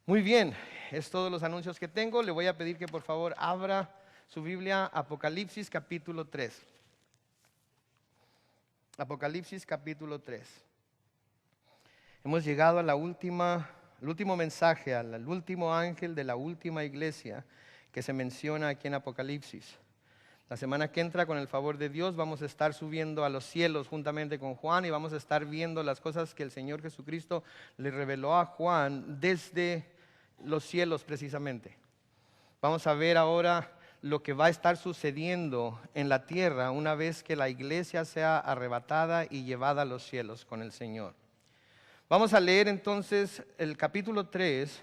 Muy bien, es todos los anuncios que tengo. Le voy a pedir que por favor abra su Biblia, Apocalipsis capítulo 3. Apocalipsis capítulo 3. Hemos llegado a al último mensaje, al último ángel de la última iglesia que se menciona aquí en Apocalipsis. La semana que entra, con el favor de Dios, vamos a estar subiendo a los cielos juntamente con Juan y vamos a estar viendo las cosas que el Señor Jesucristo le reveló a Juan desde los cielos precisamente. Vamos a ver ahora lo que va a estar sucediendo en la tierra una vez que la iglesia sea arrebatada y llevada a los cielos con el Señor. Vamos a leer entonces el capítulo 3.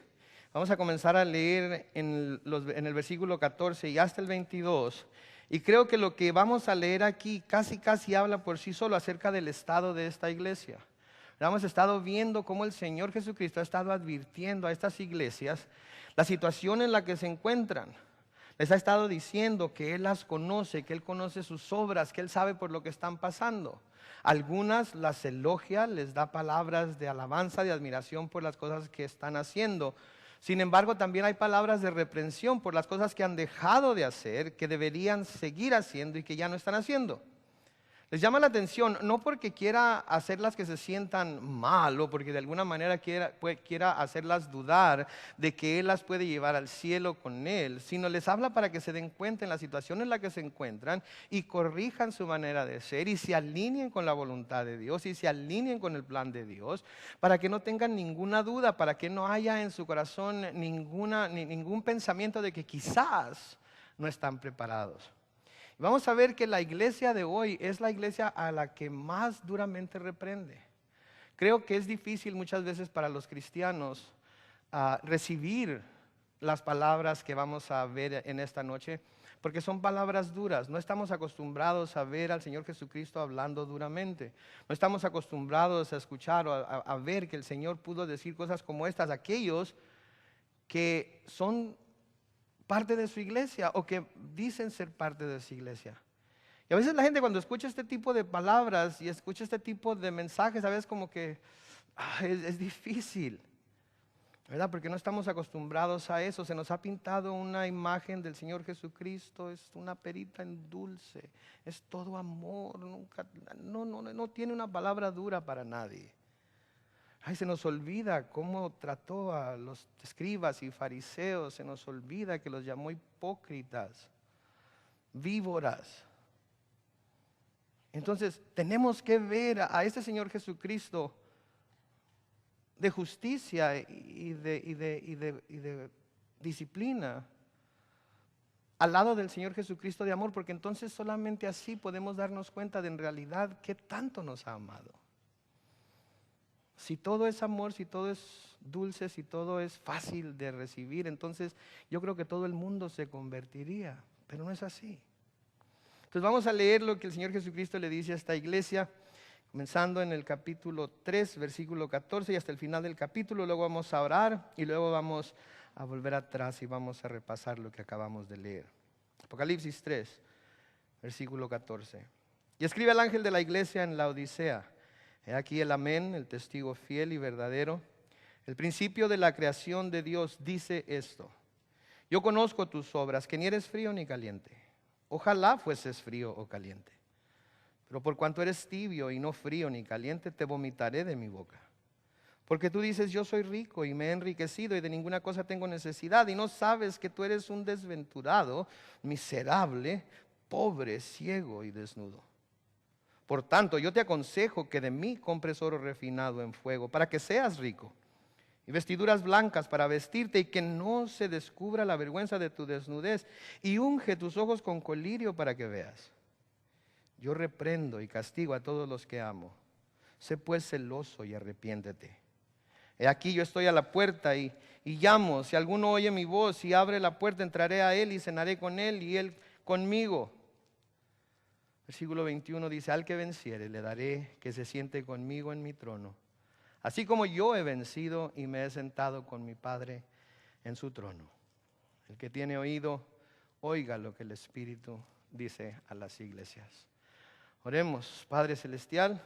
Vamos a comenzar a leer en el versículo 14 y hasta el 22. Y creo que lo que vamos a leer aquí casi habla por sí solo acerca del estado de esta iglesia. Hemos estado viendo cómo el Señor Jesucristo ha estado advirtiendo a estas iglesias la situación en la que se encuentran. Les ha estado diciendo que Él las conoce, que Él conoce sus obras, que Él sabe por lo que están pasando. Algunas las elogia, les da palabras de alabanza, de admiración por las cosas que están haciendo. Sin embargo, también hay palabras de reprensión por las cosas que han dejado de hacer, que deberían seguir haciendo y que ya no están haciendo. Les llama la atención, no porque quiera hacerlas que se sientan mal o porque de alguna manera quiera hacerlas dudar de que Él las puede llevar al cielo con Él, sino les habla para que se den cuenta en la situación en la que se encuentran y corrijan su manera de ser y se alineen con la voluntad de Dios y se alineen con el plan de Dios, para que no tengan ninguna duda, para que no haya en su corazón ningún pensamiento de que quizás no están preparados. Vamos a ver que la iglesia de hoy es la iglesia a la que más duramente reprende. Creo que es difícil muchas veces para los cristianos recibir las palabras que vamos a ver en esta noche, porque son palabras duras. No estamos acostumbrados a ver al Señor Jesucristo hablando duramente. No estamos acostumbrados a escuchar o a ver que el Señor pudo decir cosas como estas a aquellos que son parte de su iglesia o que dicen ser parte de su iglesia. Y a veces la gente cuando escucha este tipo de palabras y escucha este tipo de mensajes, a veces como que es difícil, ¿verdad? Porque no estamos acostumbrados a eso. Se nos ha pintado una imagen del Señor Jesucristo, es una perita en dulce, es todo amor, no tiene una palabra dura para nadie. Se nos olvida cómo trató a los escribas y fariseos, se nos olvida que los llamó hipócritas, víboras. Entonces tenemos que ver a este Señor Jesucristo de justicia y de disciplina al lado del Señor Jesucristo de amor, porque entonces solamente así podemos darnos cuenta de en realidad qué tanto nos ha amado. Si todo es amor, si todo es dulce, si todo es fácil de recibir, entonces yo creo que todo el mundo se convertiría, pero no es así. Entonces vamos a leer lo que el Señor Jesucristo le dice a esta iglesia, comenzando en el capítulo 3, versículo 14 y hasta el final del capítulo. Luego vamos a orar y luego vamos a volver atrás y vamos a repasar lo que acabamos de leer. Apocalipsis 3, versículo 14. Y escribe al ángel de la iglesia en Laodicea: he aquí el amén, el testigo fiel y verdadero, el principio de la creación de Dios, dice esto: yo conozco tus obras, que ni eres frío ni caliente. Ojalá fueses frío o caliente. Pero por cuanto eres tibio y no frío ni caliente, te vomitaré de mi boca. Porque tú dices: yo soy rico y me he enriquecido y de ninguna cosa tengo necesidad, y no sabes que tú eres un desventurado, miserable, pobre, ciego y desnudo. Por tanto, yo te aconsejo que de mí compres oro refinado en fuego, para que seas rico, y vestiduras blancas para vestirte, y que no se descubra la vergüenza de tu desnudez, y unge tus ojos con colirio para que veas. Yo reprendo y castigo a todos los que amo. Sé pues celoso y arrepiéntete. He aquí yo estoy a la puerta y llamo. Si alguno oye mi voz y abre la puerta, entraré a él y cenaré con él y él conmigo. Versículo 21 dice: al que venciere le daré que se siente conmigo en mi trono, así como yo he vencido y me he sentado con mi Padre en su trono. El que tiene oído, oiga lo que el Espíritu dice a las iglesias. Oremos. Padre Celestial,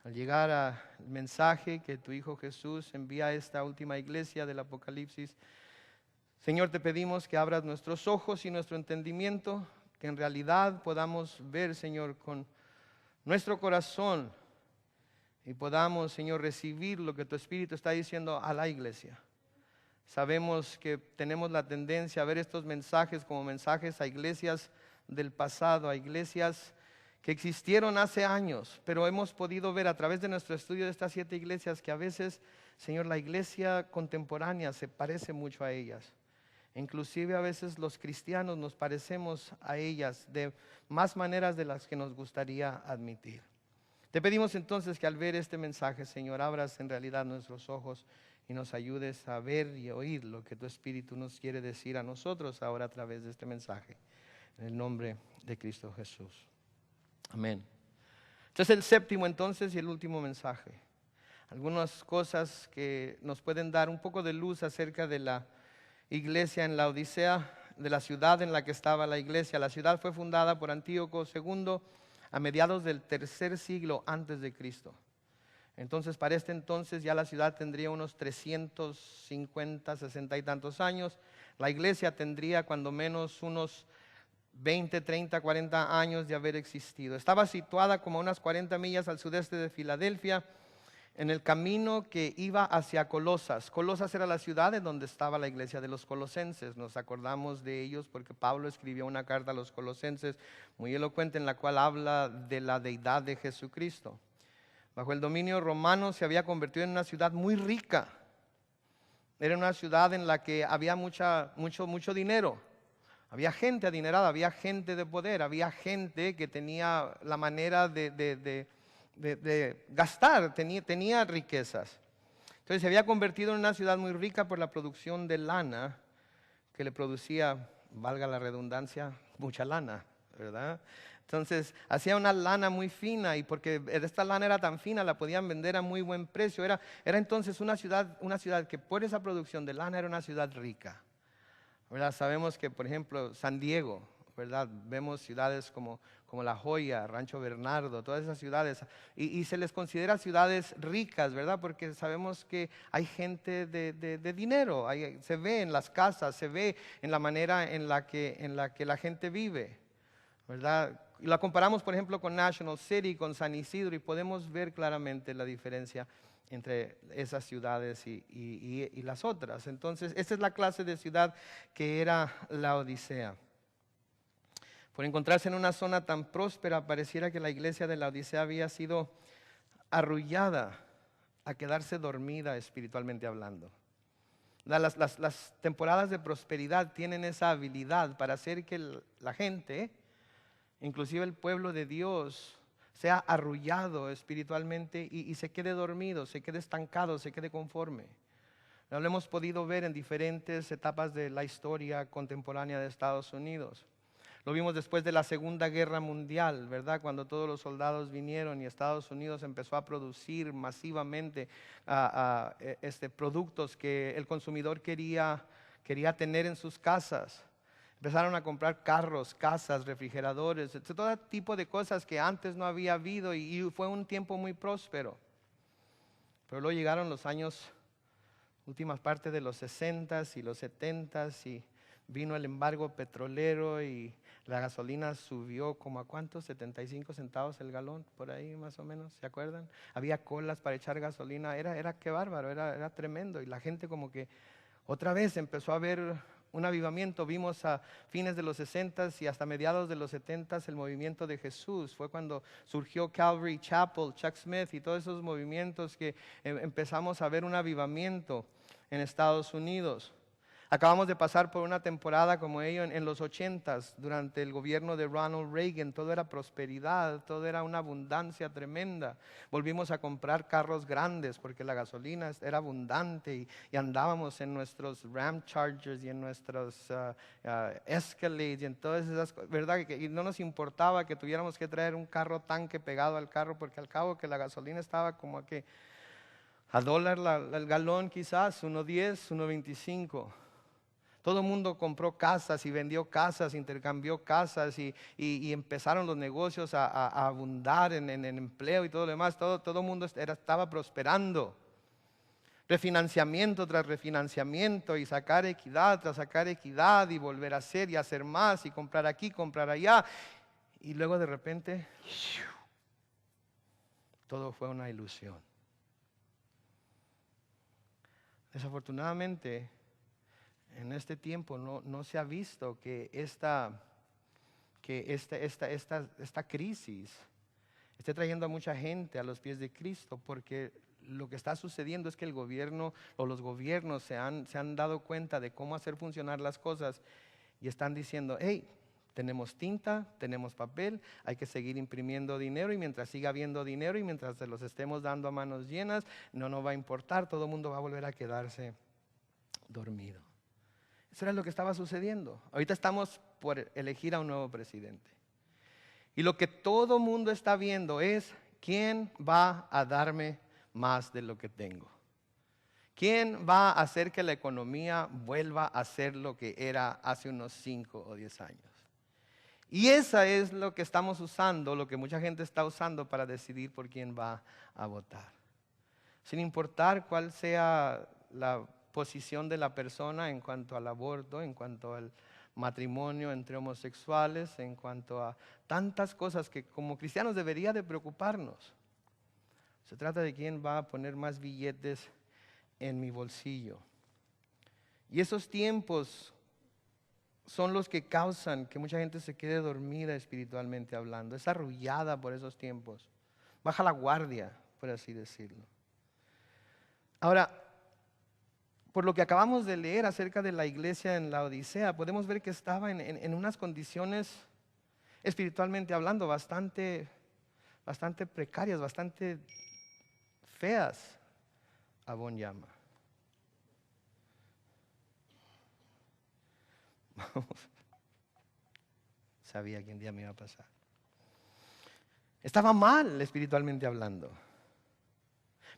al llegar al mensaje que tu Hijo Jesús envía a esta última iglesia del Apocalipsis, Señor, te pedimos que abras nuestros ojos y nuestro entendimiento, que en realidad podamos ver, Señor, con nuestro corazón y podamos, Señor, recibir lo que tu Espíritu está diciendo a la iglesia. Sabemos que tenemos la tendencia a ver estos mensajes como mensajes a iglesias del pasado, a iglesias que existieron hace años, pero hemos podido ver a través de nuestro estudio de estas 7 iglesias que a veces, Señor, la iglesia contemporánea se parece mucho a ellas. Inclusive a veces los cristianos nos parecemos a ellas de más maneras de las que nos gustaría admitir. Te pedimos entonces que al ver este mensaje, Señor, abras en realidad nuestros ojos y nos ayudes a ver y oír lo que tu Espíritu nos quiere decir a nosotros ahora a través de este mensaje. En el nombre de Cristo Jesús. Amén. Este es el séptimo entonces y el último mensaje. Algunas cosas que nos pueden dar un poco de luz acerca de la iglesia en la Odisea, de la ciudad en la que estaba la iglesia. La ciudad fue fundada por Antíoco II a mediados del 3er siglo antes de Cristo. Entonces, para este entonces ya la ciudad tendría unos 350, 60 y tantos años. La iglesia tendría cuando menos unos 20, 30, 40 años de haber existido. Estaba situada como a unas 40 millas al sudeste de Filadelfia, en el camino que iba hacia Colosas. Colosas era la ciudad en donde estaba la iglesia de los colosenses. Nos acordamos de ellos porque Pablo escribió una carta a los colosenses muy elocuente en la cual habla de la deidad de Jesucristo. Bajo el dominio romano se había convertido en una ciudad muy rica. Era una ciudad en la que había mucho dinero. Había gente adinerada, había gente de poder, había gente que tenía la manera de gastar, tenía riquezas. Entonces se había convertido en una ciudad muy rica por la producción de lana que le producía, valga la redundancia, mucha lana, ¿verdad? Entonces hacía una lana muy fina y porque esta lana era tan fina la podían vender a muy buen precio. Era entonces una ciudad que por esa producción de lana era una ciudad rica, ¿verdad? Sabemos que por ejemplo San Diego, ¿verdad? Vemos ciudades como La Joya, Rancho Bernardo, todas esas ciudades, y se les considera ciudades ricas, ¿verdad? Porque sabemos que hay gente de dinero, se ve en las casas, se ve en la manera en la que la gente vive, ¿verdad? Y la comparamos, por ejemplo, con National City, con San Isidro, y podemos ver claramente la diferencia entre esas ciudades y las otras. Entonces, esta es la clase de ciudad que era la Odisea. Por encontrarse en una zona tan próspera, pareciera que la iglesia de la Odisea había sido arrullada a quedarse dormida espiritualmente hablando. Las temporadas de prosperidad tienen esa habilidad para hacer que la gente, inclusive el pueblo de Dios, sea arrullado espiritualmente y se quede dormido, se quede estancado, se quede conforme. Lo hemos podido ver en diferentes etapas de la historia contemporánea de Estados Unidos. Lo vimos después de la Segunda Guerra Mundial, ¿verdad? Cuando todos los soldados vinieron y Estados Unidos empezó a producir masivamente productos que el consumidor quería tener en sus casas. Empezaron a comprar carros, casas, refrigeradores, todo tipo de cosas que antes no había habido y fue un tiempo muy próspero. Pero luego llegaron los años, últimas partes de los 60s y los 70s y vino el embargo petrolero y la gasolina subió como a ¿cuántos? 75 centavos el galón, por ahí más o menos, ¿se acuerdan? Había colas para echar gasolina, era qué bárbaro, era tremendo. Y la gente como que otra vez empezó a ver un avivamiento. Vimos a fines de los 60s y hasta mediados de los 70s el movimiento de Jesús. Fue cuando surgió Calvary Chapel, Chuck Smith y todos esos movimientos que empezamos a ver un avivamiento en Estados Unidos. Acabamos de pasar por una temporada como ello en los 80s, durante el gobierno de Ronald Reagan. Todo era prosperidad, todo era una abundancia tremenda. Volvimos a comprar carros grandes porque la gasolina era abundante y andábamos en nuestros Ram Chargers y en nuestros Escalades y en todas esas cosas, ¿verdad? Y no nos importaba que tuviéramos que traer un carro tanque pegado al carro porque al cabo que la gasolina estaba como a $1 el galón quizás, 1.10, 1.25. Todo el mundo compró casas y vendió casas, intercambió casas y empezaron los negocios a abundar en empleo y todo lo demás. Todo el mundo estaba prosperando. Refinanciamiento tras refinanciamiento y sacar equidad tras sacar equidad y volver a hacer y hacer más y comprar aquí, comprar allá. Y luego de repente, todo fue una ilusión. Desafortunadamente, en este tiempo no se ha visto que esta crisis esté trayendo a mucha gente a los pies de Cristo, porque lo que está sucediendo es que el gobierno o los gobiernos se han dado cuenta de cómo hacer funcionar las cosas y están diciendo, hey, tenemos tinta, tenemos papel, hay que seguir imprimiendo dinero y mientras siga habiendo dinero y mientras se los estemos dando a manos llenas, no nos va a importar, todo el mundo va a volver a quedarse dormido. Eso era lo que estaba sucediendo. Ahorita estamos por elegir a un nuevo presidente. Y lo que todo mundo está viendo es quién va a darme más de lo que tengo. ¿Quién va a hacer que la economía vuelva a ser lo que era hace unos 5 o 10 años? Y esa es lo que estamos usando, lo que mucha gente está usando para decidir por quién va a votar. Sin importar cuál sea la posición de la persona en cuanto al aborto, en cuanto al matrimonio entre homosexuales, en cuanto a tantas cosas que como cristianos debería de preocuparnos. Se trata de quién va a poner más billetes en mi bolsillo. Y esos tiempos son los que causan que mucha gente se quede dormida espiritualmente hablando, es arrullada por esos tiempos, baja la guardia, por así decirlo. Ahora, por lo que acabamos de leer acerca de la iglesia en la Odisea, podemos ver que estaba en unas condiciones espiritualmente hablando bastante precarias, bastante feas, Abón llama. Sabía que un día me iba a pasar. Estaba mal espiritualmente hablando.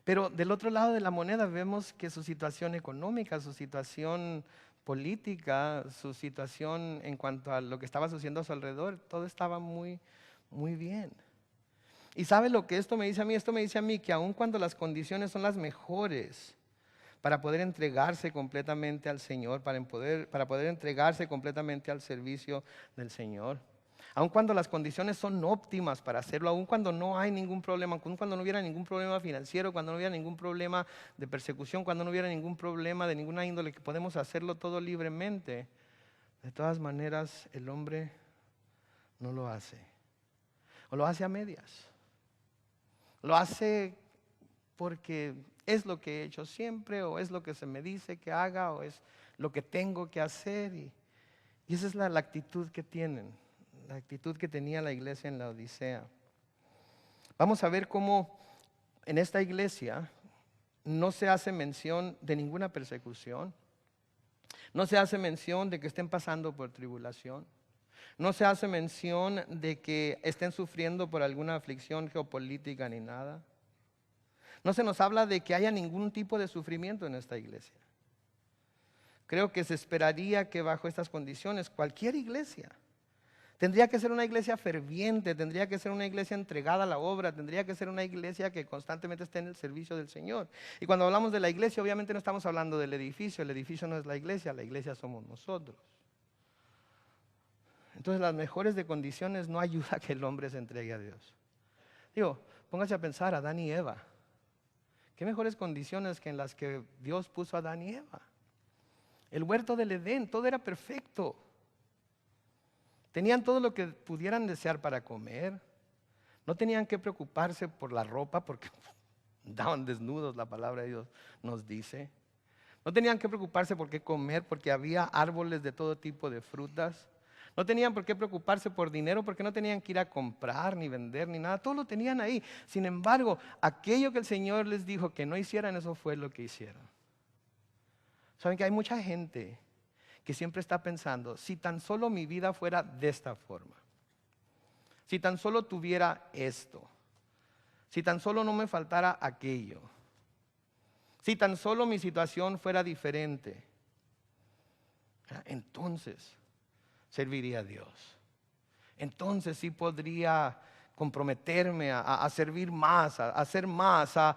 Pero del otro lado de la moneda vemos que su situación económica, su situación política, su situación en cuanto a lo que estaba sucediendo a su alrededor, todo estaba muy, muy bien. ¿Y sabe lo que esto me dice a mí? Esto me dice a mí que aun cuando las condiciones son las mejores para poder entregarse completamente al Señor, para poder entregarse completamente al servicio del Señor, aun cuando las condiciones son óptimas para hacerlo, aun cuando no hay ningún problema, aun cuando no hubiera ningún problema financiero, cuando no hubiera ningún problema de persecución, cuando no hubiera ningún problema de ninguna índole, que podemos hacerlo todo libremente, de todas maneras el hombre no lo hace. O lo hace a medias. Lo hace porque es lo que he hecho siempre, o es lo que se me dice que haga, o es lo que tengo que hacer. Y esa es la actitud que tienen. La actitud que tenía la iglesia en la Odisea. Vamos a ver cómo en esta iglesia no se hace mención de ninguna persecución, no se hace mención de que estén pasando por tribulación, no se hace mención de que estén sufriendo por alguna aflicción geopolítica ni nada. No se nos habla de que haya ningún tipo de sufrimiento en esta iglesia. Creo que se esperaría que bajo estas condiciones cualquier iglesia tendría que ser una iglesia ferviente, tendría que ser una iglesia entregada a la obra, tendría que ser una iglesia que constantemente esté en el servicio del Señor. Y cuando hablamos de la iglesia, obviamente no estamos hablando del edificio. El edificio no es la iglesia somos nosotros. Entonces las mejores de condiciones no ayuda a que el hombre se entregue a Dios. Digo, póngase a pensar, Adán y Eva. ¿Qué mejores condiciones que en las que Dios puso a Adán y Eva? El huerto del Edén, todo era perfecto. Tenían todo lo que pudieran desear para comer. No tenían que preocuparse por la ropa porque andaban desnudos, la palabra de Dios nos dice. No tenían que preocuparse por qué comer porque había árboles de todo tipo de frutas. No tenían por qué preocuparse por dinero porque no tenían que ir a comprar ni vender ni nada. Todo lo tenían ahí. Sin embargo, aquello que el Señor les dijo que no hicieran, eso fue lo que hicieron. Saben que hay mucha gente que siempre está pensando, si tan solo mi vida fuera de esta forma, si tan solo tuviera esto, si tan solo no me faltara aquello, si tan solo mi situación fuera diferente. entonces serviría a Dios. Entonces sí podría comprometerme a servir más, a hacer más, a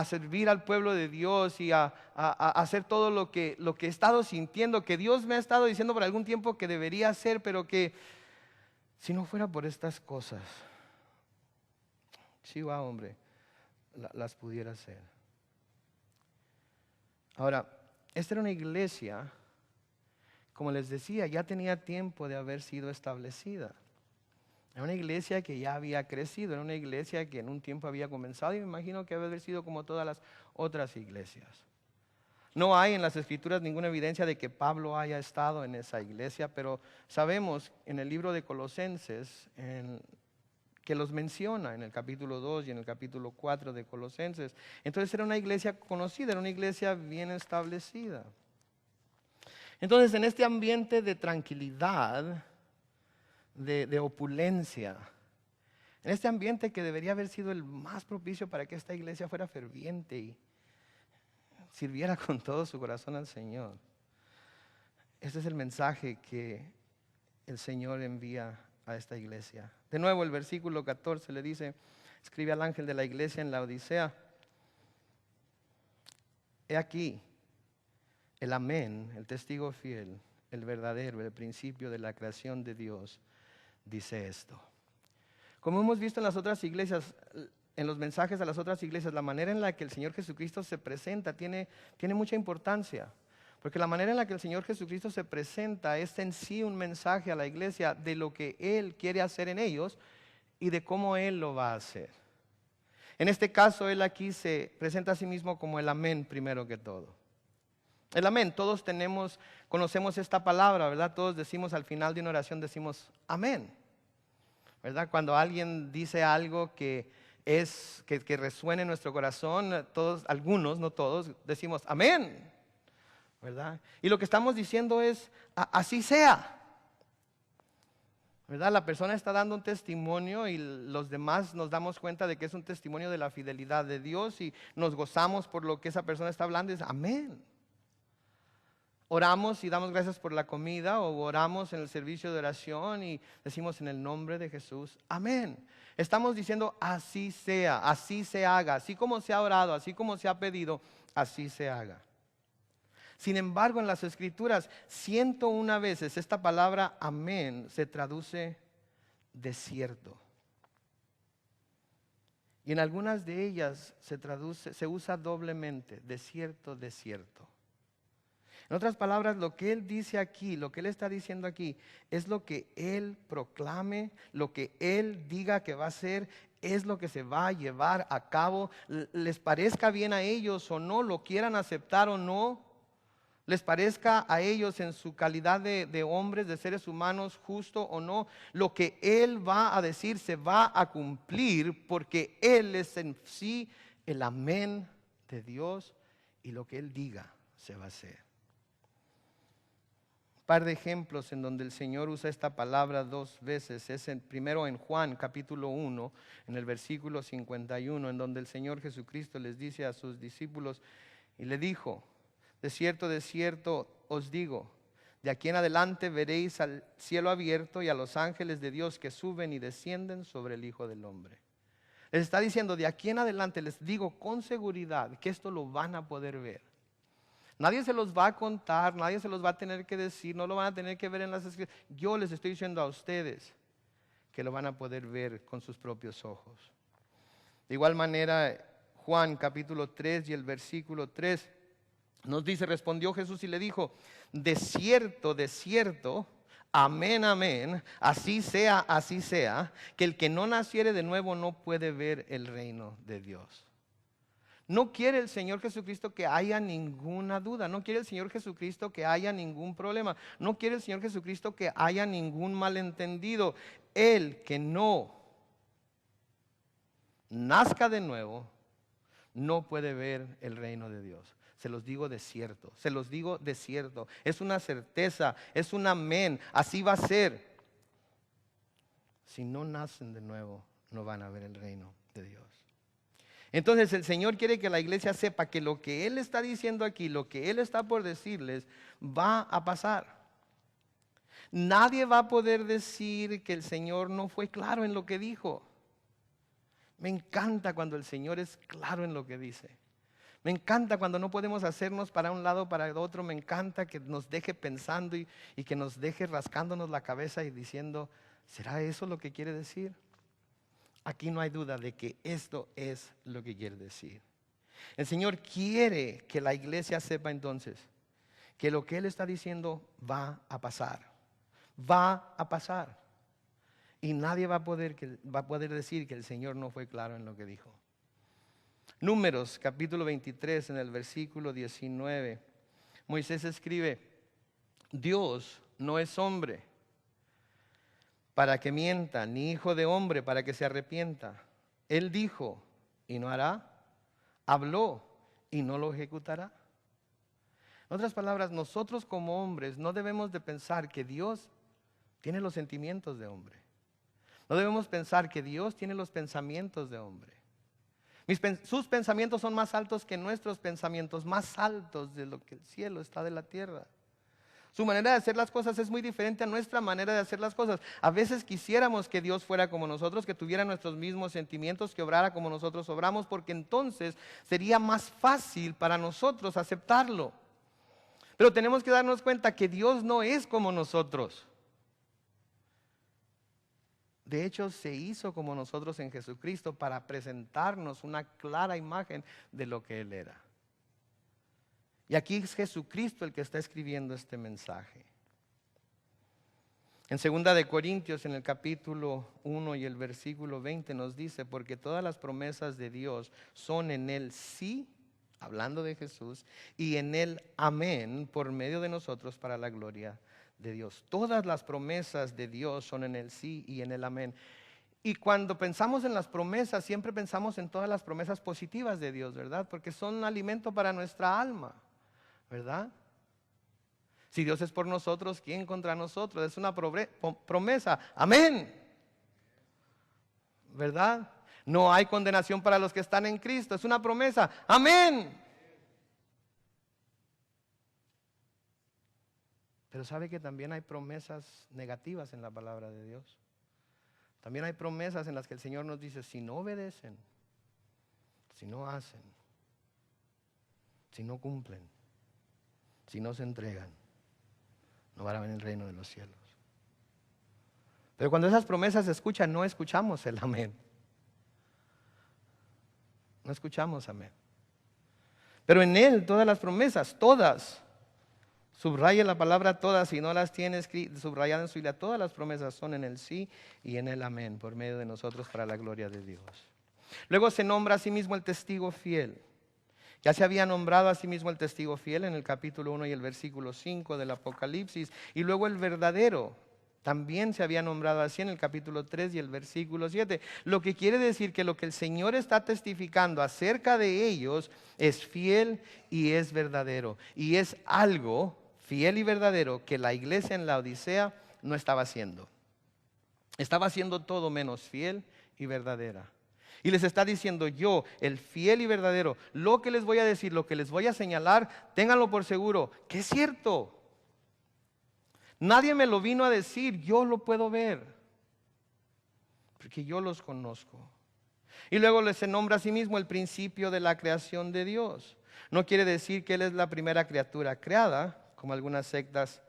servir al pueblo de Dios y a hacer todo lo que he estado sintiendo, que Dios me ha estado diciendo por algún tiempo que debería hacer, pero que si no fuera por estas cosas, sí, hombre, las pudiera hacer. Ahora, esta era una iglesia, como les decía, ya tenía tiempo de haber sido establecida. Era una iglesia que ya había crecido, era una iglesia que en un tiempo había comenzado y me imagino que había sido como todas las otras iglesias. No hay en las Escrituras ninguna evidencia de que Pablo haya estado en esa iglesia, pero sabemos en el libro de Colosenses que los menciona en el capítulo 2 y en el capítulo 4 de Colosenses. Entonces era una iglesia conocida, era una iglesia bien establecida. Entonces en este ambiente de tranquilidad, de opulencia, en este ambiente que debería haber sido el más propicio para que esta iglesia fuera ferviente y sirviera con todo su corazón al Señor. Este es el mensaje que el Señor envía a esta iglesia. De nuevo el versículo 14 le dice, escribe al ángel de la iglesia en la Odisea: he aquí el amén, el testigo fiel, el verdadero, el principio de la creación de Dios, dice esto. Como hemos visto en las otras iglesias, en los mensajes a las otras iglesias, la manera en la que el Señor Jesucristo se presenta tiene mucha importancia. Porque la manera en la que el Señor Jesucristo se presenta es en sí un mensaje a la iglesia de lo que Él quiere hacer en ellos y de cómo Él lo va a hacer. En este caso, Él aquí se presenta a sí mismo como el amén primero que todo. El amén, todos conocemos esta palabra, ¿verdad? Todos decimos al final de una oración, decimos amén, ¿verdad? Cuando alguien dice algo que resuene en nuestro corazón, todos, algunos, no todos, decimos amén, ¿verdad? Y lo que estamos diciendo es, así sea, ¿verdad? La persona está dando un testimonio y los demás nos damos cuenta de que es un testimonio de la fidelidad de Dios y nos gozamos por lo que esa persona está hablando y es amén. Oramos y damos gracias por la comida o oramos en el servicio de oración y decimos en el nombre de Jesús, amén. Estamos diciendo así sea, así se haga, así como se ha orado, así como se ha pedido, así se haga. Sin embargo, en las Escrituras, 101 veces esta palabra amén se traduce desierto. Y en algunas de ellas se usa doblemente, desierto, desierto. En otras palabras, lo que Él dice aquí, lo que Él está diciendo aquí, es lo que Él proclame, lo que Él diga que va a hacer, es lo que se va a llevar a cabo. Les parezca bien a ellos o no, lo quieran aceptar o no, les parezca a ellos en su calidad de hombres, de seres humanos, justo o no, lo que Él va a decir se va a cumplir porque Él es en sí el amén de Dios y lo que Él diga se va a hacer. Par de ejemplos en donde el Señor usa esta palabra dos veces. Es primero en Juan capítulo 1, en el versículo 51, en donde el Señor Jesucristo les dice a sus discípulos y le dijo: de cierto os digo, de aquí en adelante veréis al cielo abierto y a los ángeles de Dios que suben y descienden sobre el Hijo del Hombre. Les está diciendo, de aquí en adelante les digo con seguridad que esto lo van a poder ver. Nadie se los va a contar, nadie se los va a tener que decir, no lo van a tener que ver en las Escrituras. Yo les estoy diciendo a ustedes que lo van a poder ver con sus propios ojos. De igual manera, Juan capítulo 3 y el versículo 3 nos dice, respondió Jesús y le dijo, de cierto, amén, amén, así sea, que el que no naciere de nuevo no puede ver el reino de Dios. No quiere el Señor Jesucristo que haya ninguna duda, no quiere el Señor Jesucristo que haya ningún problema, no quiere el Señor Jesucristo que haya ningún malentendido. El que no nazca de nuevo no puede ver el reino de Dios. Se los digo de cierto, es una certeza, es un amén, así va a ser. Si no nacen de nuevo, no van a ver el reino de Dios. Entonces el Señor quiere que la iglesia sepa que lo que Él está diciendo aquí, lo que Él está por decirles, va a pasar. Nadie va a poder decir que el Señor no fue claro en lo que dijo. Me encanta cuando el Señor es claro en lo que dice. Me encanta cuando no podemos hacernos para un lado o para el otro. Me encanta que nos deje pensando y que nos deje rascándonos la cabeza y diciendo, ¿será eso lo que quiere decir? Aquí no hay duda de que esto es lo que quiere decir. El Señor quiere que la iglesia sepa entonces que lo que Él está diciendo va a pasar. Va a pasar. Y nadie va a poder decir que el Señor no fue claro en lo que dijo. Números capítulo 23 en el versículo 19. Moisés escribe, Dios no es hombre para que mienta, ni hijo de hombre para que se arrepienta. Él dijo y no hará, habló y no lo ejecutará. En otras palabras, nosotros como hombres no debemos de pensar que Dios tiene los sentimientos de hombre. No debemos pensar que Dios tiene los pensamientos de hombre. Sus pensamientos son más altos que nuestros pensamientos, más altos de lo que el cielo está de la tierra. Su manera de hacer las cosas es muy diferente a nuestra manera de hacer las cosas. A veces quisiéramos que Dios fuera como nosotros, que tuviera nuestros mismos sentimientos, que obrara como nosotros obramos, porque entonces sería más fácil para nosotros aceptarlo. Pero tenemos que darnos cuenta que Dios no es como nosotros. De hecho, se hizo como nosotros en Jesucristo para presentarnos una clara imagen de lo que Él era. Y aquí es Jesucristo el que está escribiendo este mensaje. En 2 de Corintios, en el capítulo 1 y el versículo 20 nos dice, porque todas las promesas de Dios son en Él sí, hablando de Jesús, y en Él amén, por medio de nosotros para la gloria de Dios. Todas las promesas de Dios son en el sí y en el amén. Y cuando pensamos en las promesas, siempre pensamos en todas las promesas positivas de Dios, ¿verdad? Porque son un alimento para nuestra alma, ¿verdad? Si Dios es por nosotros, ¿quién contra nosotros? Es una promesa, amén, ¿verdad? No hay condenación para los que están en Cristo, es una promesa, amén. Pero sabe que también hay promesas negativas en la palabra de Dios. También hay promesas en las que el Señor nos dice, si no obedecen, si no hacen, si no cumplen, si no se entregan, no van a ver el reino de los cielos. Pero cuando esas promesas se escuchan, no escuchamos el amén. No escuchamos amén. Pero en Él todas las promesas, todas, subraya la palabra todas, si no las tiene subrayada en su Biblia, todas las promesas son en el sí y en el amén, por medio de nosotros para la gloria de Dios. Luego se nombra a sí mismo el testigo fiel. Ya se había nombrado a sí mismo el testigo fiel en el capítulo 1 y el versículo 5 del Apocalipsis. Y luego el verdadero también se había nombrado así en el capítulo 3 y el versículo 7. Lo que quiere decir que lo que el Señor está testificando acerca de ellos es fiel y es verdadero. Y es algo fiel y verdadero que la iglesia en la Odisea no estaba haciendo. Estaba haciendo todo menos fiel y verdadera. Y les está diciendo yo, el fiel y verdadero, lo que les voy a decir, lo que les voy a señalar, ténganlo por seguro, que es cierto. Nadie me lo vino a decir, yo lo puedo ver, porque yo los conozco. Y luego se nombra a sí mismo el principio de la creación de Dios. No quiere decir que Él es la primera criatura creada, como algunas sectas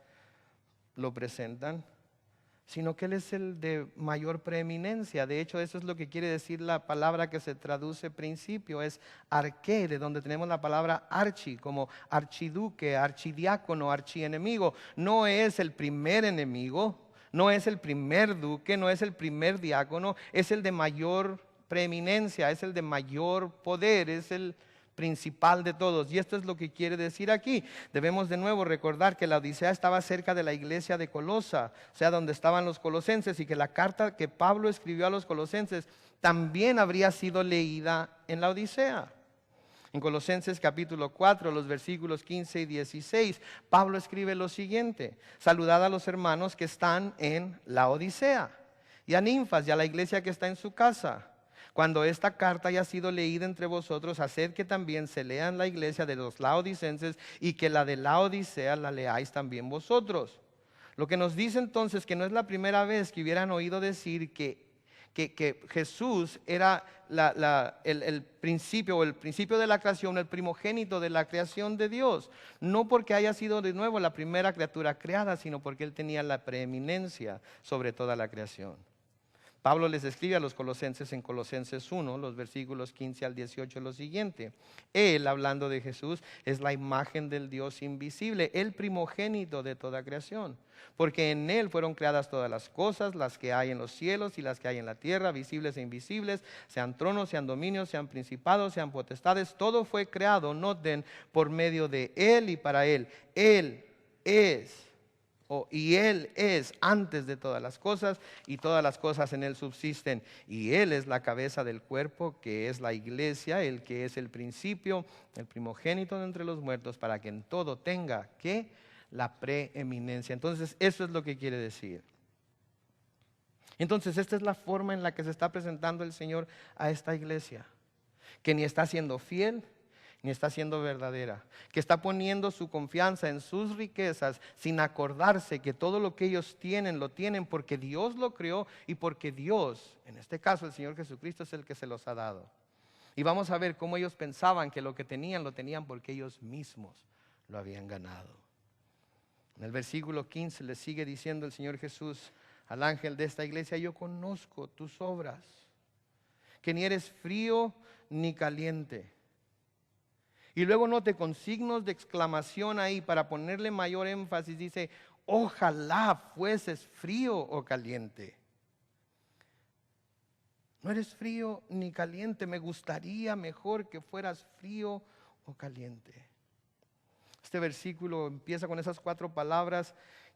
lo presentan, sino que Él es el de mayor preeminencia. De hecho, eso es lo que quiere decir la palabra que se traduce principio, es arqué, de donde tenemos la palabra archi, como archiduque, archidiácono, archienemigo. No es el primer enemigo, no es el primer duque, no es el primer diácono, es el de mayor preeminencia, es el de mayor poder, es el principal de todos. Y esto es lo que quiere decir aquí. Debemos de nuevo recordar que la Odisea estaba cerca de la iglesia de Colosa, o sea, donde estaban los colosenses, y que la carta que Pablo escribió a los colosenses también habría sido leída en la Odisea. En Colosenses capítulo 4, los versículos 15 y 16, Pablo escribe lo siguiente: saludad a los hermanos que están en la Odisea, y a Ninfas y a la iglesia que está en su casa. Cuando esta carta haya sido leída entre vosotros, haced que también se lea en la iglesia de los laodicenses y que la de Laodicea la leáis también vosotros. Lo que nos dice entonces que no es la primera vez que hubieran oído decir que Jesús era el principio o el principio de la creación, el primogénito de la creación de Dios. No porque haya sido de nuevo la primera criatura creada, sino porque Él tenía la preeminencia sobre toda la creación. Pablo les escribe a los colosenses en Colosenses 1, los versículos 15 al 18, lo siguiente. Él, hablando de Jesús, es la imagen del Dios invisible, el primogénito de toda creación. Porque en Él fueron creadas todas las cosas, las que hay en los cielos y las que hay en la tierra, visibles e invisibles, sean tronos, sean dominios, sean principados, sean potestades. Todo fue creado, noten, por medio de Él y para Él. Él es. Y Él es antes de todas las cosas, y todas las cosas en Él subsisten. Y Él es la cabeza del cuerpo, que es la iglesia, el que es el principio, el primogénito de entre los muertos, para que en todo tenga, ¿qué? La preeminencia. Entonces, eso es lo que quiere decir. Entonces, esta es la forma en la que se está presentando el Señor a esta iglesia, que ni está siendo fiel, ni está siendo verdadera, que está poniendo su confianza en sus riquezas sin acordarse que todo lo que ellos tienen, lo tienen porque Dios lo creó y porque Dios, en este caso el Señor Jesucristo, es el que se los ha dado. Y vamos a ver cómo ellos pensaban que lo que tenían, lo tenían porque ellos mismos lo habían ganado. En el versículo 15 le sigue diciendo el Señor Jesús al ángel de esta iglesia: yo conozco tus obras, que ni eres frío ni caliente. Y luego note con signos de exclamación ahí para ponerle mayor énfasis, dice: ojalá fueses frío o caliente. No eres frío ni caliente, me gustaría mejor que fueras frío o caliente. Este versículo empieza con esas 4 palabras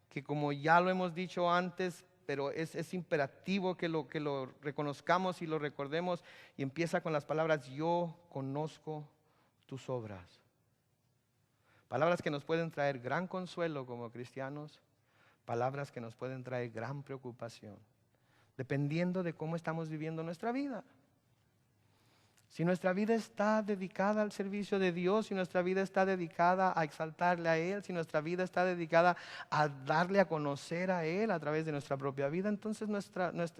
que, como ya lo hemos dicho antes, pero es imperativo que lo reconozcamos y lo recordemos, y empieza con las palabras: yo conozco tus obras. Palabras que nos pueden traer gran consuelo como cristianos, palabras que nos pueden traer gran preocupación, dependiendo de cómo estamos viviendo nuestra vida. Si nuestra vida está dedicada al servicio de Dios, si nuestra vida está dedicada a exaltarle a Él, si nuestra vida está dedicada a darle a conocer a Él a través de nuestra propia vida, entonces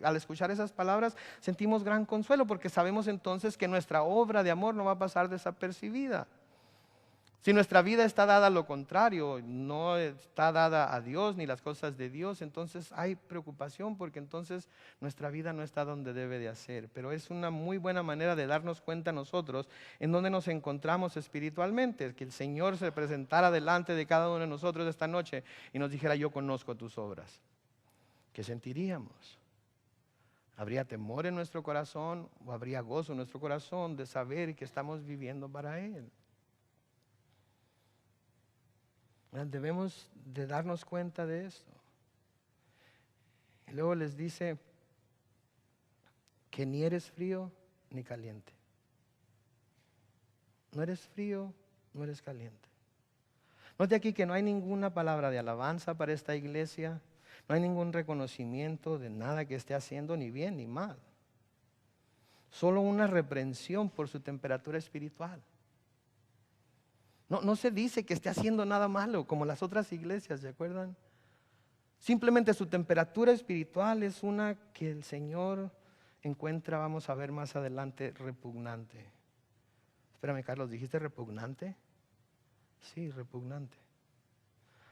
al escuchar esas palabras sentimos gran consuelo, porque sabemos entonces que nuestra obra de amor no va a pasar desapercibida. Si nuestra vida está dada a lo contrario, no está dada a Dios ni las cosas de Dios, entonces hay preocupación, porque entonces nuestra vida no está donde debe de hacer. Pero es una muy buena manera de darnos cuenta nosotros en donde nos encontramos espiritualmente, que el Señor se presentara delante de cada uno de nosotros esta noche y nos dijera: yo conozco tus obras. ¿Qué sentiríamos? ¿Habría temor en nuestro corazón o habría gozo en nuestro corazón de saber que estamos viviendo para Él? Debemos de darnos cuenta de esto. Y luego les dice que ni eres frío ni caliente. No eres frío, no eres caliente. Note aquí que no hay ninguna palabra de alabanza para esta iglesia, no hay ningún reconocimiento de nada que esté haciendo, ni bien ni mal. Solo una reprensión por su temperatura espiritual. No se dice que esté haciendo nada malo como las otras iglesias, ¿se acuerdan? Simplemente su temperatura espiritual es una que el Señor encuentra, vamos a ver más adelante, repugnante. Espérame, Carlos, ¿dijiste repugnante? Sí, repugnante.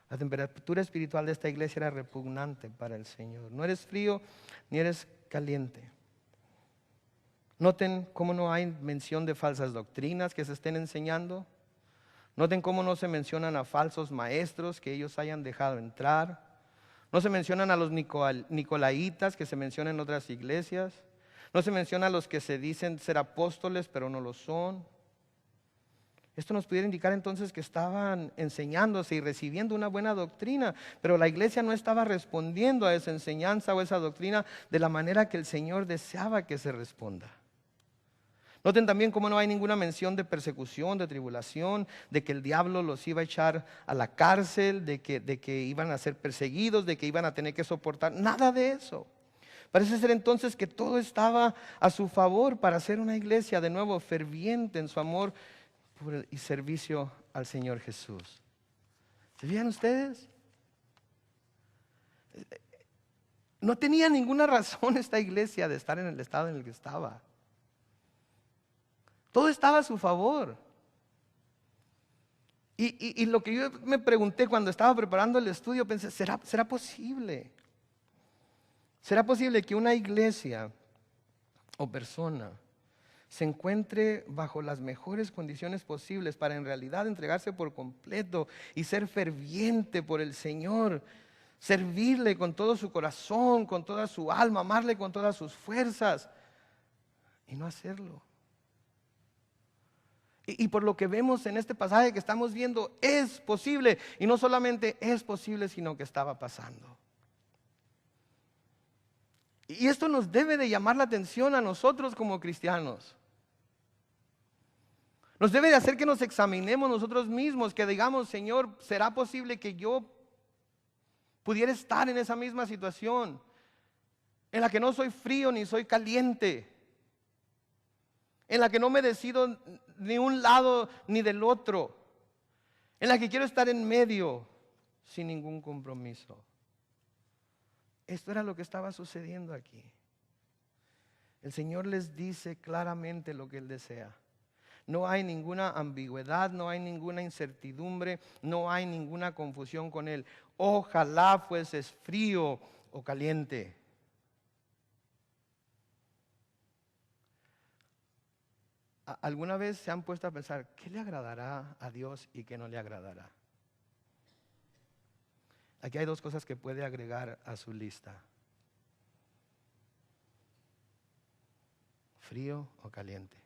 La temperatura espiritual de esta iglesia era repugnante para el Señor. No eres frío ni eres caliente. Noten cómo no hay mención de falsas doctrinas que se estén enseñando. Noten cómo no se mencionan a falsos maestros que ellos hayan dejado entrar. No se mencionan a los nicolaitas que se mencionan en otras iglesias. No se menciona a los que se dicen ser apóstoles pero no lo son. Esto nos pudiera indicar entonces que estaban enseñándose y recibiendo una buena doctrina, pero la iglesia no estaba respondiendo a esa enseñanza o esa doctrina de la manera que el Señor deseaba que se responda. Noten también cómo no hay ninguna mención de persecución, de tribulación, de que el diablo los iba a echar a la cárcel, de que iban a ser perseguidos, de que iban a tener que soportar. Nada de eso. Parece ser entonces que todo estaba a su favor para hacer una iglesia de nuevo ferviente en su amor y servicio al Señor Jesús. ¿Se fijan ustedes? No tenía ninguna razón esta iglesia de estar en el estado en el que estaba. Todo estaba a su favor. Y lo que yo me pregunté cuando estaba preparando el estudio, pensé, ¿será posible? ¿Será posible que una iglesia o persona se encuentre bajo las mejores condiciones posibles para en realidad entregarse por completo y ser ferviente por el Señor, servirle con todo su corazón, con toda su alma, amarle con todas sus fuerzas y no hacerlo? Y por lo que vemos en este pasaje que estamos viendo, es posible. Y no solamente es posible, sino que estaba pasando. Y esto nos debe de llamar la atención a nosotros como cristianos. Nos debe de hacer que nos examinemos nosotros mismos, que digamos, Señor, ¿será posible que yo pudiera estar en esa misma situación? En la que no soy frío ni soy caliente. En la que no me decido ni un lado ni del otro. En la que quiero estar en medio sin ningún compromiso. Esto era lo que estaba sucediendo aquí. El Señor les dice claramente lo que Él desea. No hay ninguna ambigüedad, no hay ninguna incertidumbre, no hay ninguna confusión con Él. Ojalá fueses frío o caliente. ¿Alguna vez se han puesto a pensar qué le agradará a Dios y qué no le agradará? Aquí hay dos cosas que puede agregar a su lista: frío o caliente.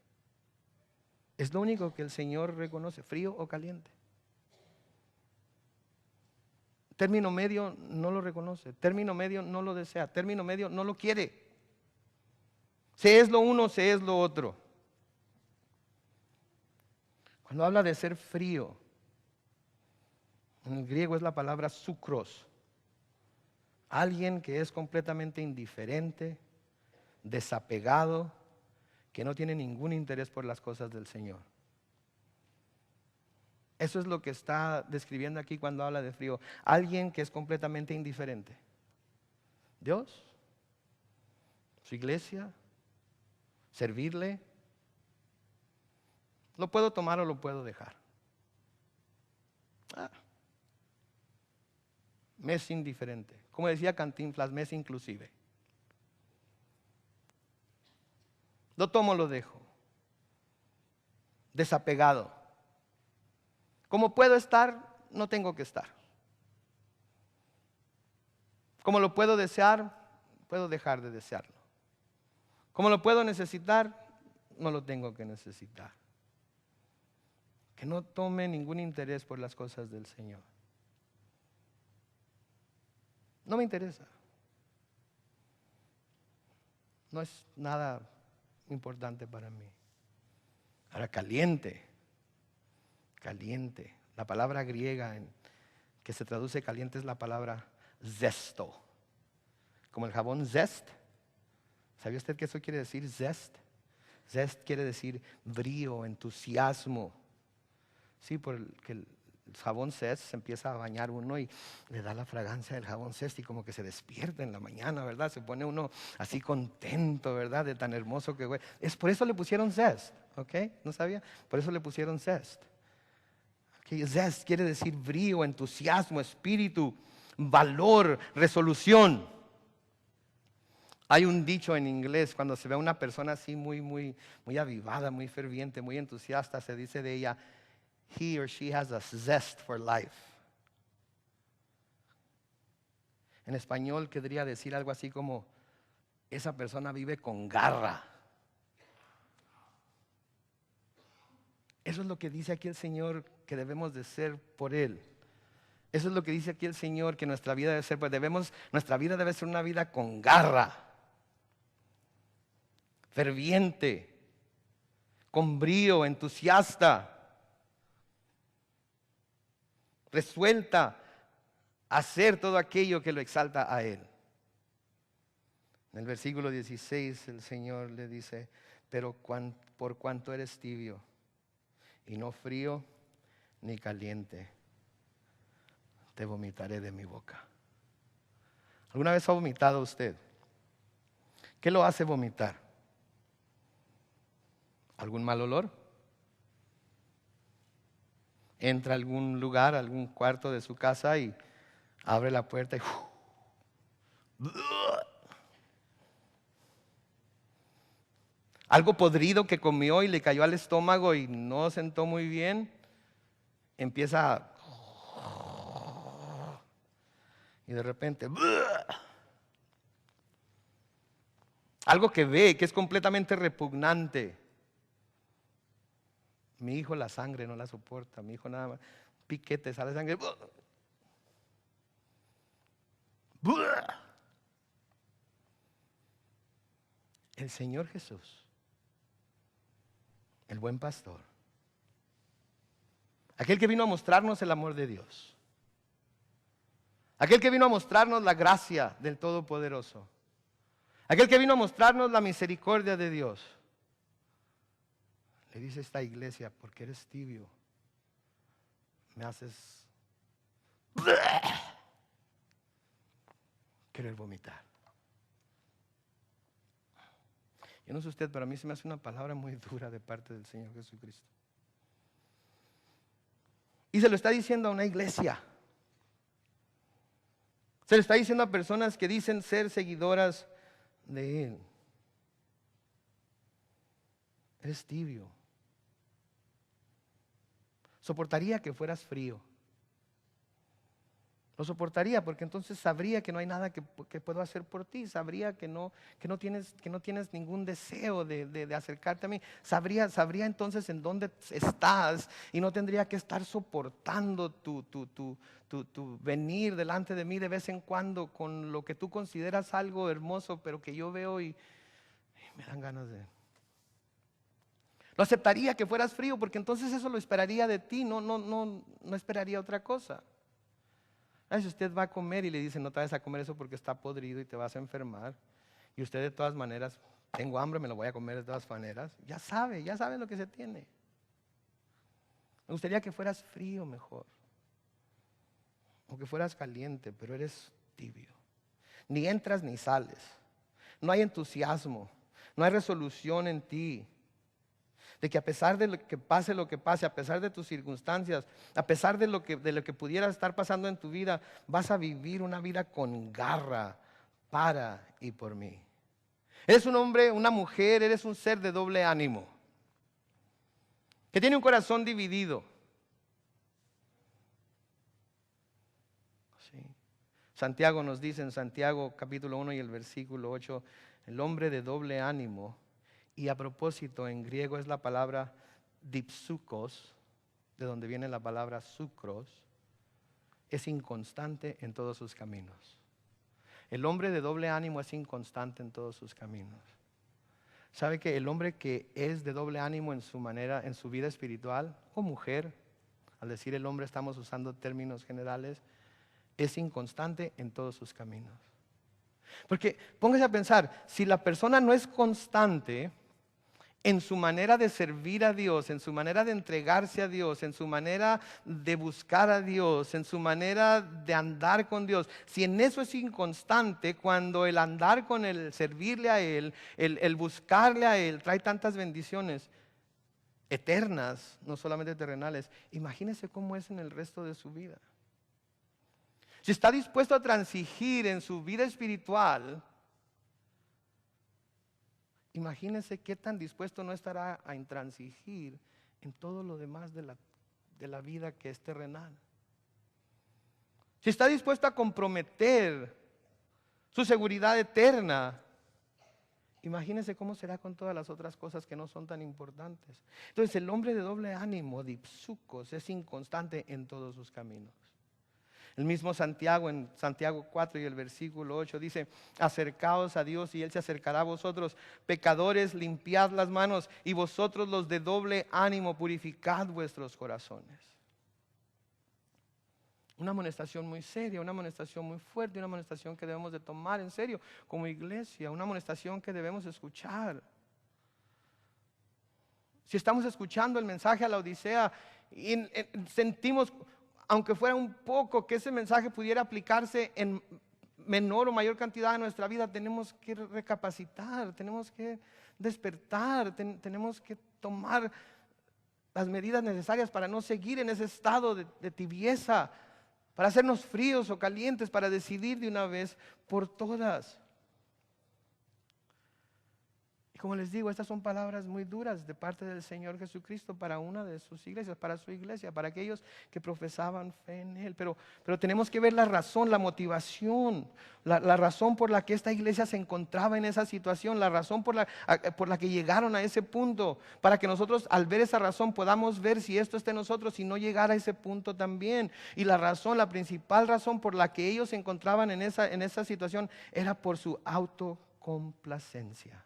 Es lo único que el Señor reconoce, frío o caliente. Término medio no lo reconoce, término medio no lo desea, término medio no lo quiere. Se es lo uno, se es lo otro. Cuando habla de ser frío, en el griego es la palabra sucros. Alguien que es completamente indiferente, desapegado, que no tiene ningún interés por las cosas del Señor. Eso es lo que está describiendo aquí cuando habla de frío. Alguien que es completamente indiferente. Dios, su iglesia, servirle. ¿Lo puedo tomar o lo puedo dejar? Me es indiferente. Como decía Cantinflas, me es inclusive. Lo tomo, lo dejo. Desapegado. Como puedo estar, no tengo que estar. Como lo puedo desear, puedo dejar de desearlo. Como lo puedo necesitar, no lo tengo que necesitar. Que no tome ningún interés por las cosas del Señor. No me interesa. No es nada importante para mí. Ahora, caliente. Caliente. La palabra griega que se traduce caliente es la palabra zesto. Como el jabón Zest. ¿Sabía usted qué eso quiere decir? Zest. Zest quiere decir brío, entusiasmo. Sí, porque el jabón Zest se empieza a bañar uno y le da la fragancia del jabón Zest y como que se despierta en la mañana, ¿verdad? Se pone uno así contento, ¿verdad? De tan hermoso que huele. Es por eso le pusieron Zest, ¿ok? ¿No sabía? Por eso le pusieron Zest. Okay. Zest quiere decir brío, entusiasmo, espíritu, valor, resolución. Hay un dicho en inglés, cuando se ve a una persona así muy avivada, muy ferviente, muy entusiasta, se dice de ella, he or she has a zest for life. En español querría decir algo así como, esa persona vive con garra. Eso es lo que dice aquí el Señor que debemos de ser por Él. Eso es lo que dice aquí el Señor que nuestra vida debe ser, pues nuestra vida debe ser una vida con garra, ferviente, con brío, entusiasta, resuelta a hacer todo aquello que lo exalta a Él. En el versículo 16 el Señor le dice, pero por cuanto eres tibio y no frío ni caliente, te vomitaré de mi boca. ¿Alguna vez ha vomitado usted? ¿Qué lo hace vomitar? ¿Algún mal olor? Entra a algún lugar, a algún cuarto de su casa y abre la puerta y algo podrido que comió y le cayó al estómago y no sentó muy bien, empieza y de repente algo que ve que es completamente repugnante. Mi hijo la sangre no la soporta, mi hijo nada más, piquete, sale sangre. El Señor Jesús, el buen pastor, aquel que vino a mostrarnos el amor de Dios, aquel que vino a mostrarnos la gracia del Todopoderoso, aquel que vino a mostrarnos la misericordia de Dios, le dice a esta iglesia, porque eres tibio, me haces querer vomitar. Yo no sé usted, pero a mí se me hace una palabra muy dura de parte del Señor Jesucristo. Y se lo está diciendo a una iglesia. Se lo está diciendo a personas que dicen ser seguidoras de Él. Eres tibio. Soportaría que fueras frío. Lo soportaría porque entonces sabría que no hay nada que puedo hacer por ti. Sabría que no tienes ningún deseo de acercarte a mí. Sabría entonces en dónde estás y no tendría que estar soportando tu venir delante de mí de vez en cuando con lo que tú consideras algo hermoso, pero que yo veo y me dan ganas de... Lo aceptaría que fueras frío porque entonces eso lo esperaría de ti, no esperaría otra cosa. A veces usted va a comer y le dicen, no te vayas a comer eso porque está podrido y te vas a enfermar. Y usted de todas maneras, tengo hambre, me lo voy a comer de todas maneras. Ya sabe lo que se tiene. Me gustaría que fueras frío mejor. O que fueras caliente, pero eres tibio. Ni entras ni sales. No hay entusiasmo. No hay resolución en ti. De que a pesar de lo que pase, a pesar de tus circunstancias, a pesar de lo que pudiera estar pasando en tu vida, vas a vivir una vida con garra para y por mí. Eres un hombre, una mujer, eres un ser de doble ánimo, que tiene un corazón dividido. Sí. Santiago nos dice en Santiago capítulo 1 y el versículo 8, el hombre de doble ánimo. Y a propósito, en griego es la palabra dipsukos, de donde viene la palabra sucros, es inconstante en todos sus caminos. El hombre de doble ánimo es inconstante en todos sus caminos. ¿Sabe que el hombre que es de doble ánimo en su vida espiritual, o mujer, al decir el hombre estamos usando términos generales, es inconstante en todos sus caminos? Porque póngase a pensar, si la persona no es constante en su manera de servir a Dios, en su manera de entregarse a Dios, en su manera de buscar a Dios, en su manera de andar con Dios, si en eso es inconstante, cuando el andar con Él, el servirle a Él, el buscarle a Él, trae tantas bendiciones eternas, no solamente terrenales, imagínese cómo es en el resto de su vida. Si está dispuesto a transigir en su vida espiritual, imagínese qué tan dispuesto no estará a intransigir en todo lo demás de la vida que es terrenal. Si está dispuesto a comprometer su seguridad eterna, imagínese cómo será con todas las otras cosas que no son tan importantes. Entonces el hombre de doble ánimo, dipsukos, es inconstante en todos sus caminos. El mismo Santiago, en Santiago 4 y el versículo 8 dice, acercaos a Dios y Él se acercará a vosotros. Pecadores, limpiad las manos, y vosotros los de doble ánimo, purificad vuestros corazones. Una amonestación muy seria, una amonestación muy fuerte, una amonestación que debemos de tomar en serio como iglesia, una amonestación que debemos escuchar. Si estamos escuchando el mensaje a la Odisea y sentimos, aunque fuera un poco, que ese mensaje pudiera aplicarse en menor o mayor cantidad de nuestra vida, tenemos que recapacitar, tenemos que despertar, tenemos que tomar las medidas necesarias para no seguir en ese estado de tibieza, para hacernos fríos o calientes, para decidir de una vez por todas. Como les digo, estas son palabras muy duras de parte del Señor Jesucristo para una de sus iglesias, para su iglesia, para aquellos que profesaban fe en Él. Pero tenemos que ver la razón, la motivación, la razón por la que esta iglesia se encontraba en esa situación, la razón por la que llegaron a ese punto, para que nosotros al ver esa razón podamos ver si esto está en nosotros y no llegar a ese punto también. Y la razón, la principal razón por la que ellos se encontraban en esa situación era por su autocomplacencia.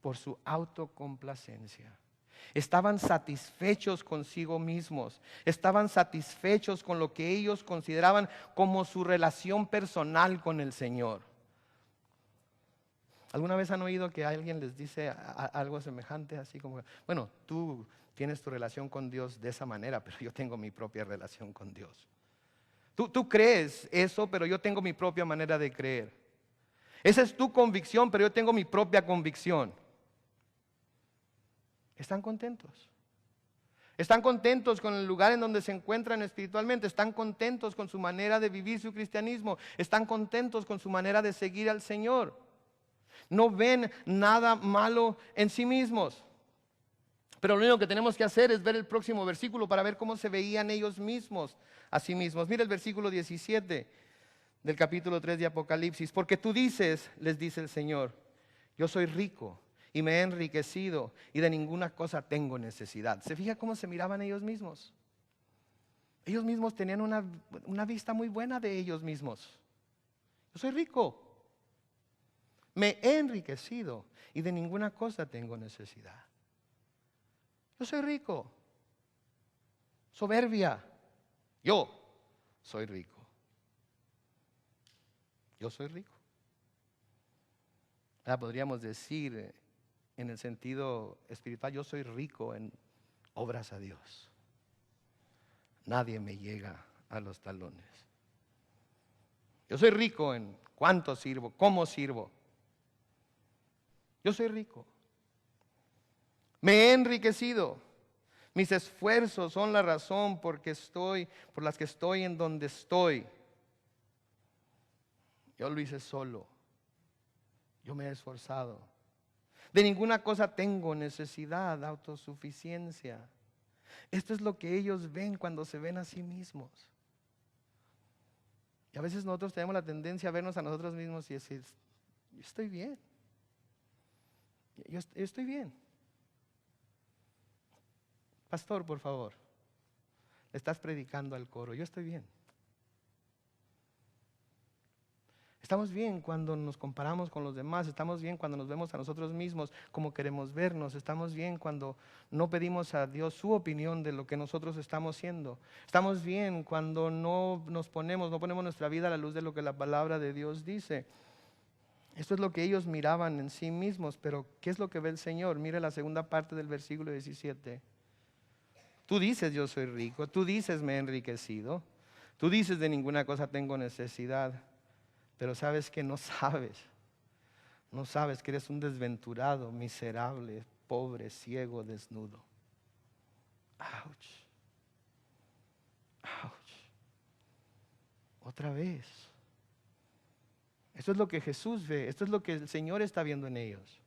Por su autocomplacencia. Estaban satisfechos consigo mismos, estaban satisfechos con lo que ellos consideraban como su relación personal con el Señor. ¿Alguna vez han oído que alguien les dice algo semejante, así como, bueno, tú tienes tu relación con Dios de esa manera, pero yo tengo mi propia relación con Dios? Tú crees eso, pero yo tengo mi propia manera de creer. Esa es tu convicción, pero yo tengo mi propia convicción. ¿Están contentos? ¿Están contentos con el lugar en donde se encuentran espiritualmente? ¿Están contentos con su manera de vivir su cristianismo? ¿Están contentos con su manera de seguir al Señor? No ven nada malo en sí mismos. Pero lo único que tenemos que hacer es ver el próximo versículo para ver cómo se veían ellos mismos a sí mismos. Mira el versículo 17 del capítulo 3 de Apocalipsis. Porque tú dices, les dice el Señor, yo soy rico y me he enriquecido y de ninguna cosa tengo necesidad. ¿Se fija cómo se miraban ellos mismos? Ellos mismos tenían una vista muy buena de ellos mismos. Yo soy rico, me he enriquecido y de ninguna cosa tengo necesidad. Yo soy rico. Soberbia. Yo soy rico. Yo soy rico. Podríamos decir en el sentido espiritual, yo soy rico en obras a Dios. Nadie me llega a los talones. Yo soy rico en cuánto sirvo, cómo sirvo. Yo soy rico. Me he enriquecido. Mis esfuerzos son la razón por las que estoy en donde estoy. Yo lo hice solo. Yo me he esforzado. De ninguna cosa tengo necesidad, autosuficiencia. Esto es lo que ellos ven cuando se ven a sí mismos. Y a veces nosotros tenemos la tendencia a vernos a nosotros mismos y decir, yo estoy bien. Yo estoy bien. Pastor, por favor, le estás predicando al coro, yo estoy bien. Estamos bien cuando nos comparamos con los demás, estamos bien cuando nos vemos a nosotros mismos como queremos vernos, estamos bien cuando no pedimos a Dios su opinión de lo que nosotros estamos haciendo. Estamos bien cuando no ponemos nuestra vida a la luz de lo que la palabra de Dios dice. Esto es lo que ellos miraban en sí mismos, pero ¿qué es lo que ve el Señor? Mire la segunda parte del versículo 17. Tú dices yo soy rico, tú dices me he enriquecido, tú dices de ninguna cosa tengo necesidad. Pero sabes que no sabes que eres un desventurado, miserable, pobre, ciego, desnudo. Ouch. Ouch. Otra vez. Esto es lo que Jesús ve, esto es lo que el Señor está viendo en ellos.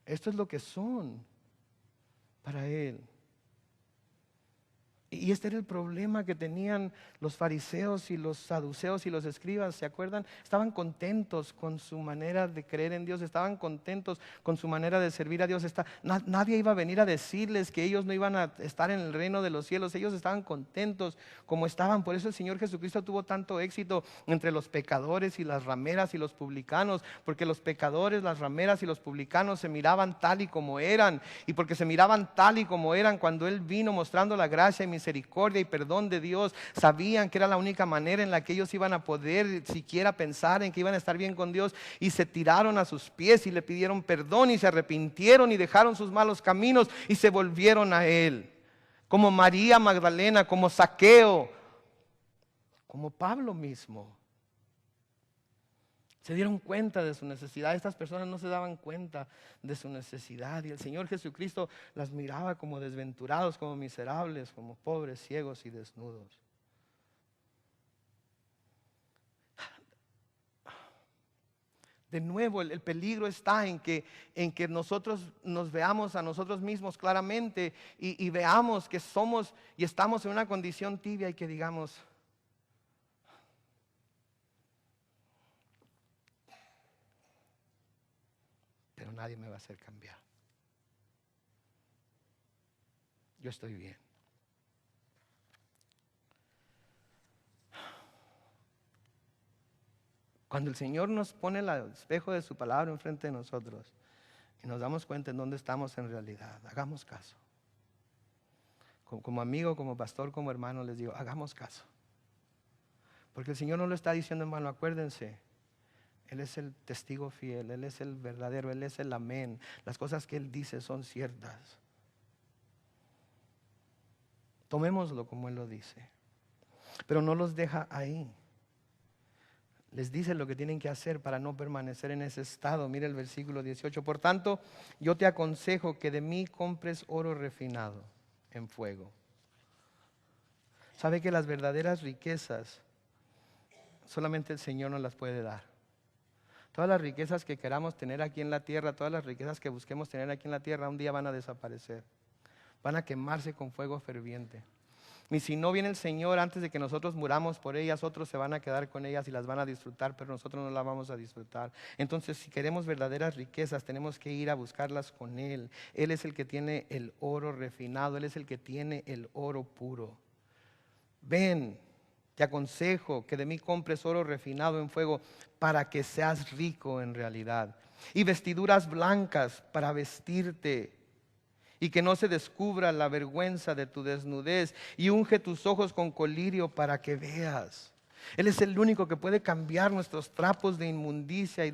Esto es lo que son para Él. Y este era el problema que tenían los fariseos y los saduceos y los escribas, ¿se acuerdan? Estaban contentos con su manera de creer en Dios, estaban contentos con su manera de servir a Dios. Nadie iba a venir a decirles que ellos no iban a estar en el reino de los cielos, ellos estaban contentos como estaban. Por eso el Señor Jesucristo tuvo tanto éxito entre los pecadores y las rameras y los publicanos, porque los pecadores, las rameras y los publicanos se miraban tal y como eran, y porque se miraban tal y como eran cuando Él vino mostrando la gracia y misericordia misericordia y perdón de Dios. Sabían que era la única manera en la que ellos iban a poder siquiera pensar en que iban a estar bien con Dios, y se tiraron a sus pies y le pidieron perdón y se arrepintieron y dejaron sus malos caminos y se volvieron a Él. Como María Magdalena, como Zaqueo, como Pablo mismo. Se dieron cuenta de su necesidad. Estas personas no se daban cuenta de su necesidad. Y el Señor Jesucristo las miraba como desventurados, como miserables, como pobres, ciegos y desnudos. De nuevo, el peligro está en que nosotros nos veamos a nosotros mismos claramente y veamos que somos y estamos en una condición tibia y que digamos: pero nadie me va a hacer cambiar. Yo estoy bien. Cuando el Señor nos pone el espejo de su palabra enfrente de nosotros y nos damos cuenta en dónde estamos en realidad, hagamos caso. Como amigo, como pastor, como hermano, les digo, hagamos caso. Porque el Señor no lo está diciendo en vano. Acuérdense, Él es el testigo fiel, Él es el verdadero, Él es el amén. Las cosas que Él dice son ciertas. Tomémoslo como Él lo dice. Pero no los deja ahí. Les dice lo que tienen que hacer para no permanecer en ese estado. Mire el versículo 18. Por tanto, yo te aconsejo que de mí compres oro refinado en fuego. ¿Sabe que las verdaderas riquezas solamente el Señor nos las puede dar? Todas las riquezas que queramos tener aquí en la tierra, todas las riquezas que busquemos tener aquí en la tierra, un día van a desaparecer. Van a quemarse con fuego ferviente. Y si no viene el Señor antes de que nosotros muramos por ellas, otros se van a quedar con ellas y las van a disfrutar, pero nosotros no las vamos a disfrutar. Entonces, si queremos verdaderas riquezas, tenemos que ir a buscarlas con Él. Él es el que tiene el oro refinado, Él es el que tiene el oro puro. Ven, te aconsejo que de mí compres oro refinado en fuego para que seas rico en realidad. Y vestiduras blancas para vestirte, y que no se descubra la vergüenza de tu desnudez, y unge tus ojos con colirio para que veas. Él es el único que puede cambiar nuestros trapos de inmundicia y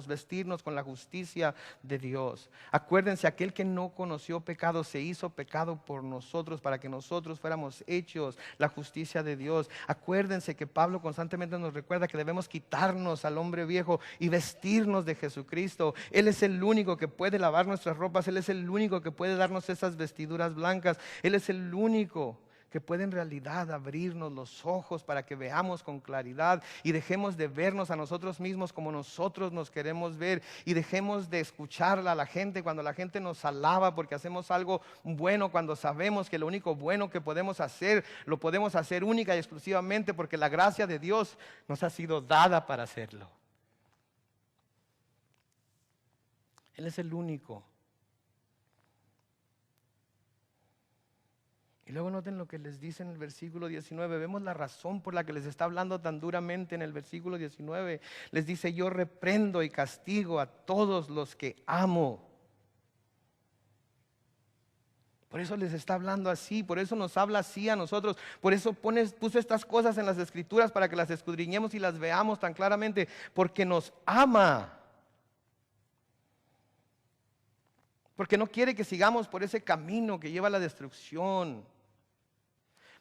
vestirnos con la justicia de Dios. Acuérdense, aquel que no conoció pecado se hizo pecado por nosotros para que nosotros fuéramos hechos la justicia de Dios. Acuérdense que Pablo constantemente nos recuerda que debemos quitarnos al hombre viejo y vestirnos de Jesucristo. Él es el único que puede lavar nuestras ropas. Él es el único que puede darnos esas vestiduras blancas. Él es el único que puede en realidad abrirnos los ojos para que veamos con claridad y dejemos de vernos a nosotros mismos como nosotros nos queremos ver, y dejemos de escuchar a la gente cuando la gente nos alaba porque hacemos algo bueno, cuando sabemos que lo único bueno que podemos hacer, lo podemos hacer única y exclusivamente porque la gracia de Dios nos ha sido dada para hacerlo. Él es el único. Y luego noten lo que les dice en el versículo 19. Vemos la razón por la que les está hablando tan duramente en el versículo 19. Les dice: yo reprendo y castigo a todos los que amo. Por eso les está hablando así, por eso nos habla así a nosotros. Por eso puso estas cosas en las Escrituras para que las escudriñemos y las veamos tan claramente. Porque nos ama. Porque no quiere que sigamos por ese camino que lleva a la destrucción.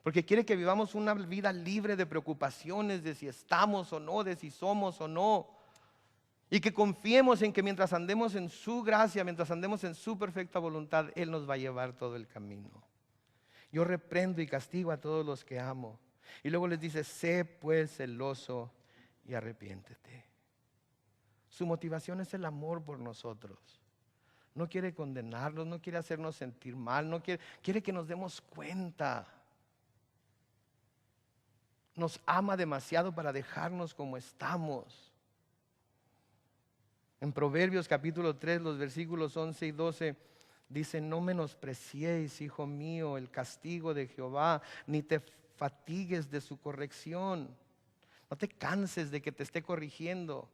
Porque quiere que vivamos una vida libre de preocupaciones de si estamos o no, de si somos o no. Y que confiemos en que mientras andemos en su gracia, mientras andemos en su perfecta voluntad, Él nos va a llevar todo el camino. Yo reprendo y castigo a todos los que amo. Y luego les dice: sé pues celoso y arrepiéntete. Su motivación es el amor por nosotros. No quiere condenarnos, no quiere hacernos sentir mal, quiere que nos demos cuenta. Nos ama demasiado para dejarnos como estamos. En Proverbios capítulo 3, los versículos 11 y 12, dice: no menospreciéis, hijo mío, el castigo de Jehová, ni te fatigues de su corrección. No te canses de que te esté corrigiendo.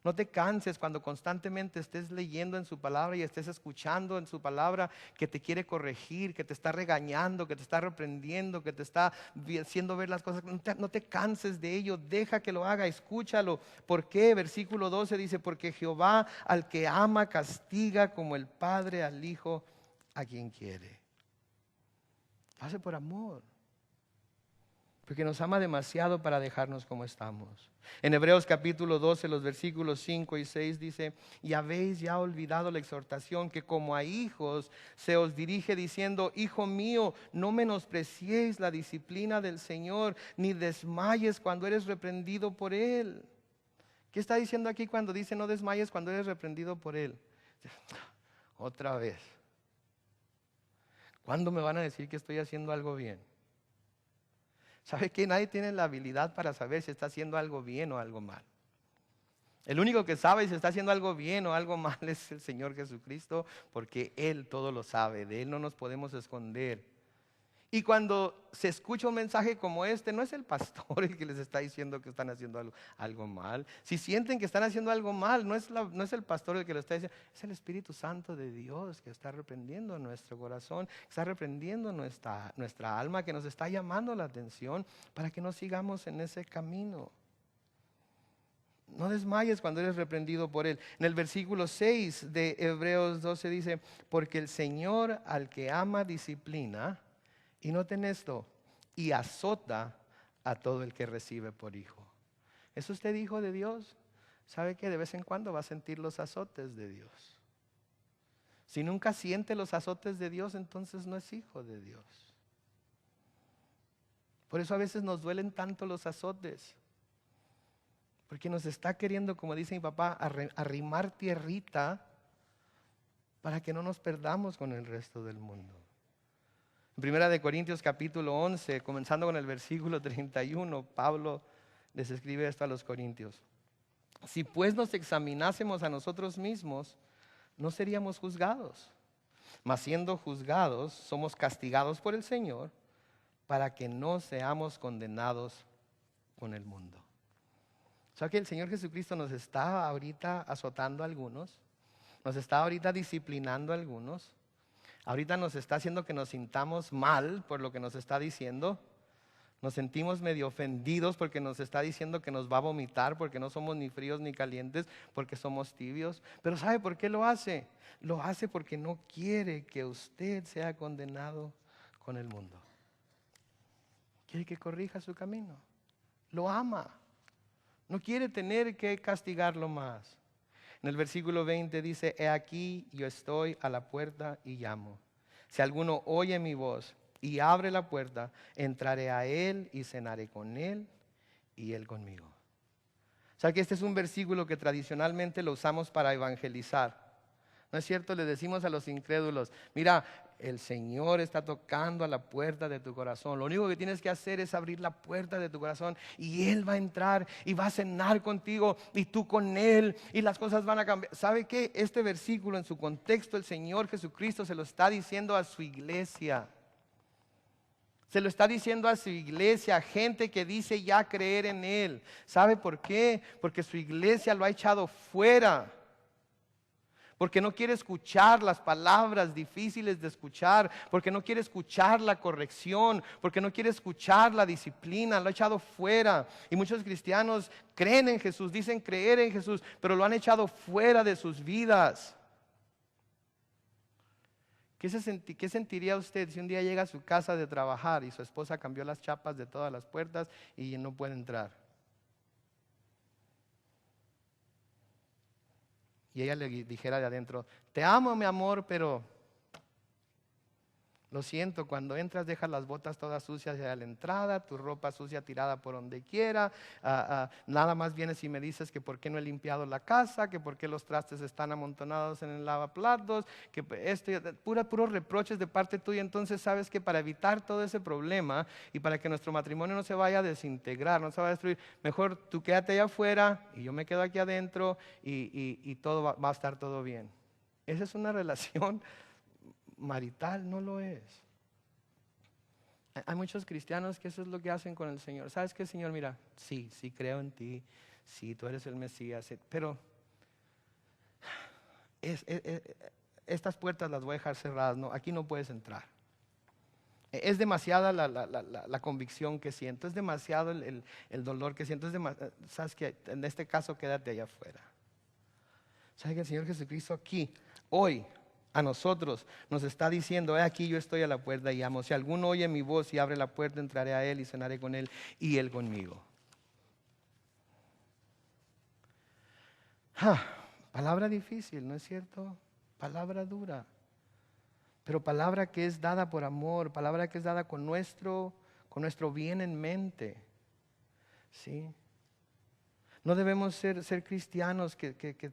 No te canses cuando constantemente estés leyendo en su palabra y estés escuchando en su palabra que te quiere corregir, que te está regañando, que te está reprendiendo, que te está haciendo ver las cosas. No te canses de ello, deja que lo haga, escúchalo. ¿Por qué? Versículo 12 dice, porque Jehová al que ama castiga como el Padre al Hijo a quien quiere. Lo hace por amor. Porque nos ama demasiado para dejarnos como estamos. En Hebreos capítulo 12, los versículos 5 y 6 dice, y habéis ya olvidado la exhortación que como a hijos se os dirige diciendo, hijo mío, no menospreciéis la disciplina del Señor, ni desmayes cuando eres reprendido por Él. ¿Qué está diciendo aquí cuando dice no desmayes cuando eres reprendido por Él? Otra vez. ¿Cuándo me van a decir que estoy haciendo algo bien? ¿Sabe qué? Nadie tiene la habilidad para saber si está haciendo algo bien o algo mal. El único que sabe si está haciendo algo bien o algo mal es el Señor Jesucristo, porque Él todo lo sabe, de Él no nos podemos esconder. Y cuando se escucha un mensaje como este, no es el pastor el que les está diciendo que están haciendo algo mal. Si sienten que están haciendo algo mal, no es el pastor el que lo está diciendo, es el Espíritu Santo de Dios que está reprendiendo nuestro corazón, que está reprendiendo nuestra alma, que nos está llamando la atención para que no sigamos en ese camino. No desmayes cuando eres reprendido por Él. En el versículo 6 de Hebreos 12 dice, porque el Señor al que ama disciplina, y noten esto, y azota a todo el que recibe por hijo. ¿Es usted hijo de Dios? ¿Sabe que de vez en cuando va a sentir los azotes de Dios? Si nunca siente los azotes de Dios, entonces no es hijo de Dios. Por eso a veces nos duelen tanto los azotes. Porque nos está queriendo, como dice mi papá, arrimar tierrita para que no nos perdamos con el resto del mundo. En Primera de Corintios capítulo 11, comenzando con el versículo 31, Pablo les escribe esto a los corintios. Si pues nos examinásemos a nosotros mismos, no seríamos juzgados. Mas siendo juzgados, somos castigados por el Señor para que no seamos condenados con el mundo. O sea que el Señor Jesucristo nos está ahorita azotando a algunos, nos está ahorita disciplinando a algunos. Ahorita nos está haciendo que nos sintamos mal por lo que nos está diciendo. Nos sentimos medio ofendidos porque nos está diciendo que nos va a vomitar, porque no somos ni fríos ni calientes, porque somos tibios. Pero ¿sabe por qué lo hace? Lo hace porque no quiere que usted sea condenado con el mundo. Quiere que corrija su camino. Lo ama. No quiere tener que castigarlo más. En el versículo 20 dice, he aquí yo estoy a la puerta y llamo. Si alguno oye mi voz y abre la puerta, entraré a él y cenaré con él y él conmigo. O sea que este es un versículo que tradicionalmente lo usamos para evangelizar. ¿No es cierto? Le decimos a los incrédulos, mira, el Señor está tocando a la puerta de tu corazón. Lo único que tienes que hacer es abrir la puerta de tu corazón y Él va a entrar y va a cenar contigo y tú con Él y las cosas van a cambiar. ¿Sabe qué? Este versículo en su contexto el Señor Jesucristo se lo está diciendo a su iglesia. Se lo está diciendo a su iglesia, a gente que dice ya creer en Él. ¿Sabe por qué? Porque su iglesia lo ha echado fuera. Porque no quiere escuchar las palabras difíciles de escuchar, porque no quiere escuchar la corrección, porque no quiere escuchar la disciplina, lo ha echado fuera. Y muchos cristianos creen en Jesús, dicen creer en Jesús, pero lo han echado fuera de sus vidas. ¿Qué sentiría usted si un día llega a su casa de trabajar y su esposa cambió las chapas de todas las puertas y no puede entrar? Y ella le dijera de adentro, te amo mi amor, pero lo siento, cuando entras dejas las botas todas sucias a la entrada, tu ropa sucia tirada por donde quiera, nada más vienes y me dices que por qué no he limpiado la casa, que por qué los trastes están amontonados en el lavaplatos, que esto, puros reproches de parte tuya. Entonces sabes que para evitar todo ese problema y para que nuestro matrimonio no se vaya a desintegrar, no se vaya a destruir, mejor tú quédate allá afuera y yo me quedo aquí adentro y todo va a estar todo bien. Esa es una relación marital, no lo es. Hay muchos cristianos que eso es lo que hacen con el Señor. ¿Sabes qué, Señor? Mira, sí creo en ti, sí, tú eres el Mesías, pero estas puertas las voy a dejar cerradas, no, aquí no puedes entrar. Es demasiada la convicción que siento, es demasiado el dolor que siento, sabes que en este caso quédate allá afuera. Sabes que el Señor Jesucristo aquí, hoy, a nosotros nos está diciendo, aquí yo estoy a la puerta y llamo. Si alguno oye mi voz y abre la puerta, entraré a él y cenaré con él y él conmigo. Palabra difícil, ¿no es cierto? Palabra dura. Pero palabra que es dada por amor, palabra que es dada con nuestro bien en mente. ¿Sí? No debemos ser cristianos que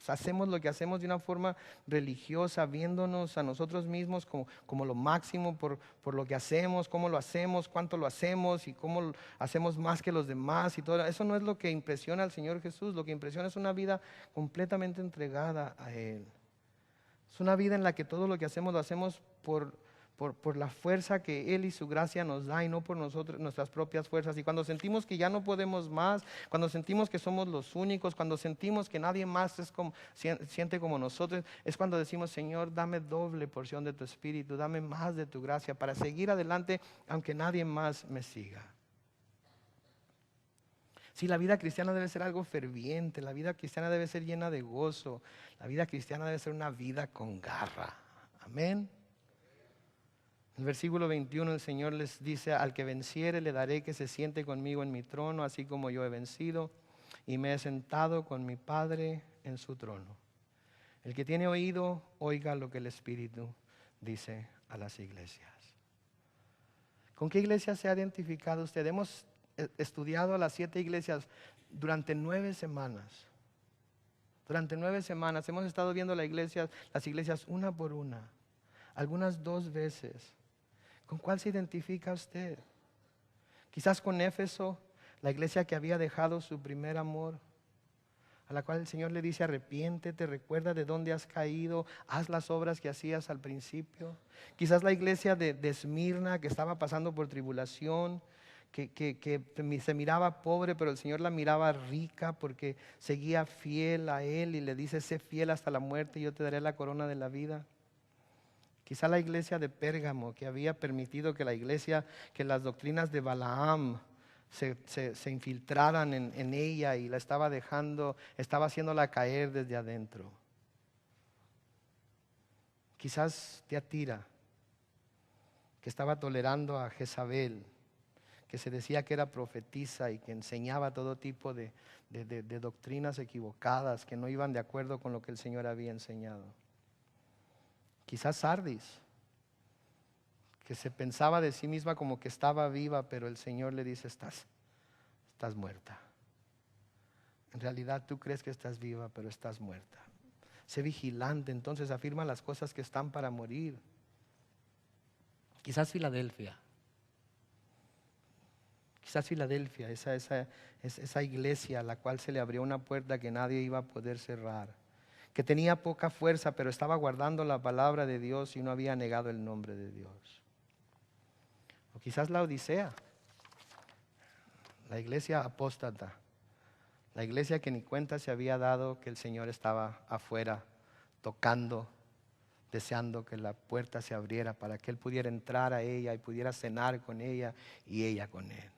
hacemos lo que hacemos de una forma religiosa, viéndonos a nosotros mismos como lo máximo por lo que hacemos, cómo lo hacemos, cuánto lo hacemos y cómo hacemos más que los demás y todo. Eso no es lo que impresiona al Señor Jesús. Lo que impresiona es una vida completamente entregada a Él. Es una vida en la que todo lo que hacemos lo hacemos por la fuerza que Él y su gracia nos da y no por nuestras propias fuerzas. Y cuando sentimos que ya no podemos más, cuando sentimos que somos los únicos, cuando sentimos que nadie más siente como nosotros, es cuando decimos, Señor, dame doble porción de tu Espíritu, dame más de tu gracia para seguir adelante aunque nadie más me siga. Sí, la vida cristiana debe ser algo ferviente, la vida cristiana debe ser llena de gozo, la vida cristiana debe ser una vida con garra. Amén. En el versículo 21 el Señor les dice, al que venciere le daré que se siente conmigo en mi trono, así como yo he vencido y me he sentado con mi Padre en su trono. El que tiene oído, oiga lo que el Espíritu dice a las iglesias. ¿Con qué iglesia se ha identificado usted? Hemos estudiado a las 7 iglesias durante 9 semanas. Durante 9 semanas hemos estado viendo las iglesias una por una, algunas 2 veces. ¿Con cuál se identifica usted? Quizás con Éfeso, la iglesia que había dejado su primer amor, a la cual el Señor le dice, arrepiéntete, recuerda de dónde has caído, haz las obras que hacías al principio. Quizás la iglesia de Esmirna, que estaba pasando por tribulación, que se miraba pobre, pero el Señor la miraba rica porque seguía fiel a Él y le dice, sé fiel hasta la muerte y yo te daré la corona de la vida. Quizá la iglesia de Pérgamo, que había permitido que las doctrinas de Balaam se infiltraran en ella y la estaba haciéndola caer desde adentro. Quizás Tiatira, que estaba tolerando a Jezabel, que se decía que era profetisa y que enseñaba todo tipo de doctrinas equivocadas que no iban de acuerdo con lo que el Señor había enseñado. Quizás Sardis, que se pensaba de sí misma como que estaba viva, pero el Señor le dice, estás muerta. En realidad tú crees que estás viva, pero estás muerta. Sé vigilante, entonces afirma las cosas que están para morir. Quizás Filadelfia, esa iglesia a la cual se le abrió una puerta que nadie iba a poder cerrar, que tenía poca fuerza, pero estaba guardando la palabra de Dios y no había negado el nombre de Dios. O quizás la Odisea, la iglesia apóstata, la iglesia que ni cuenta se había dado que el Señor estaba afuera, tocando, deseando que la puerta se abriera para que Él pudiera entrar a ella y pudiera cenar con ella y ella con Él.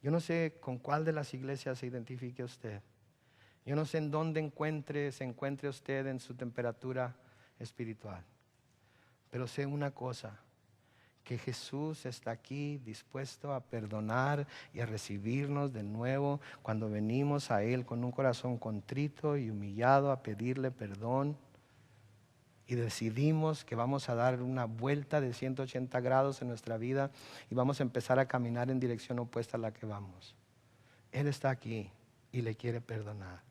Yo no sé con cuál de las iglesias se identifique usted. Yo no sé en dónde se encuentre usted en su temperatura espiritual. Pero sé una cosa, que Jesús está aquí dispuesto a perdonar y a recibirnos de nuevo cuando venimos a Él con un corazón contrito y humillado a pedirle perdón. Y decidimos que vamos a dar una vuelta de 180 grados en nuestra vida y vamos a empezar a caminar en dirección opuesta a la que vamos. Él está aquí y le quiere perdonar.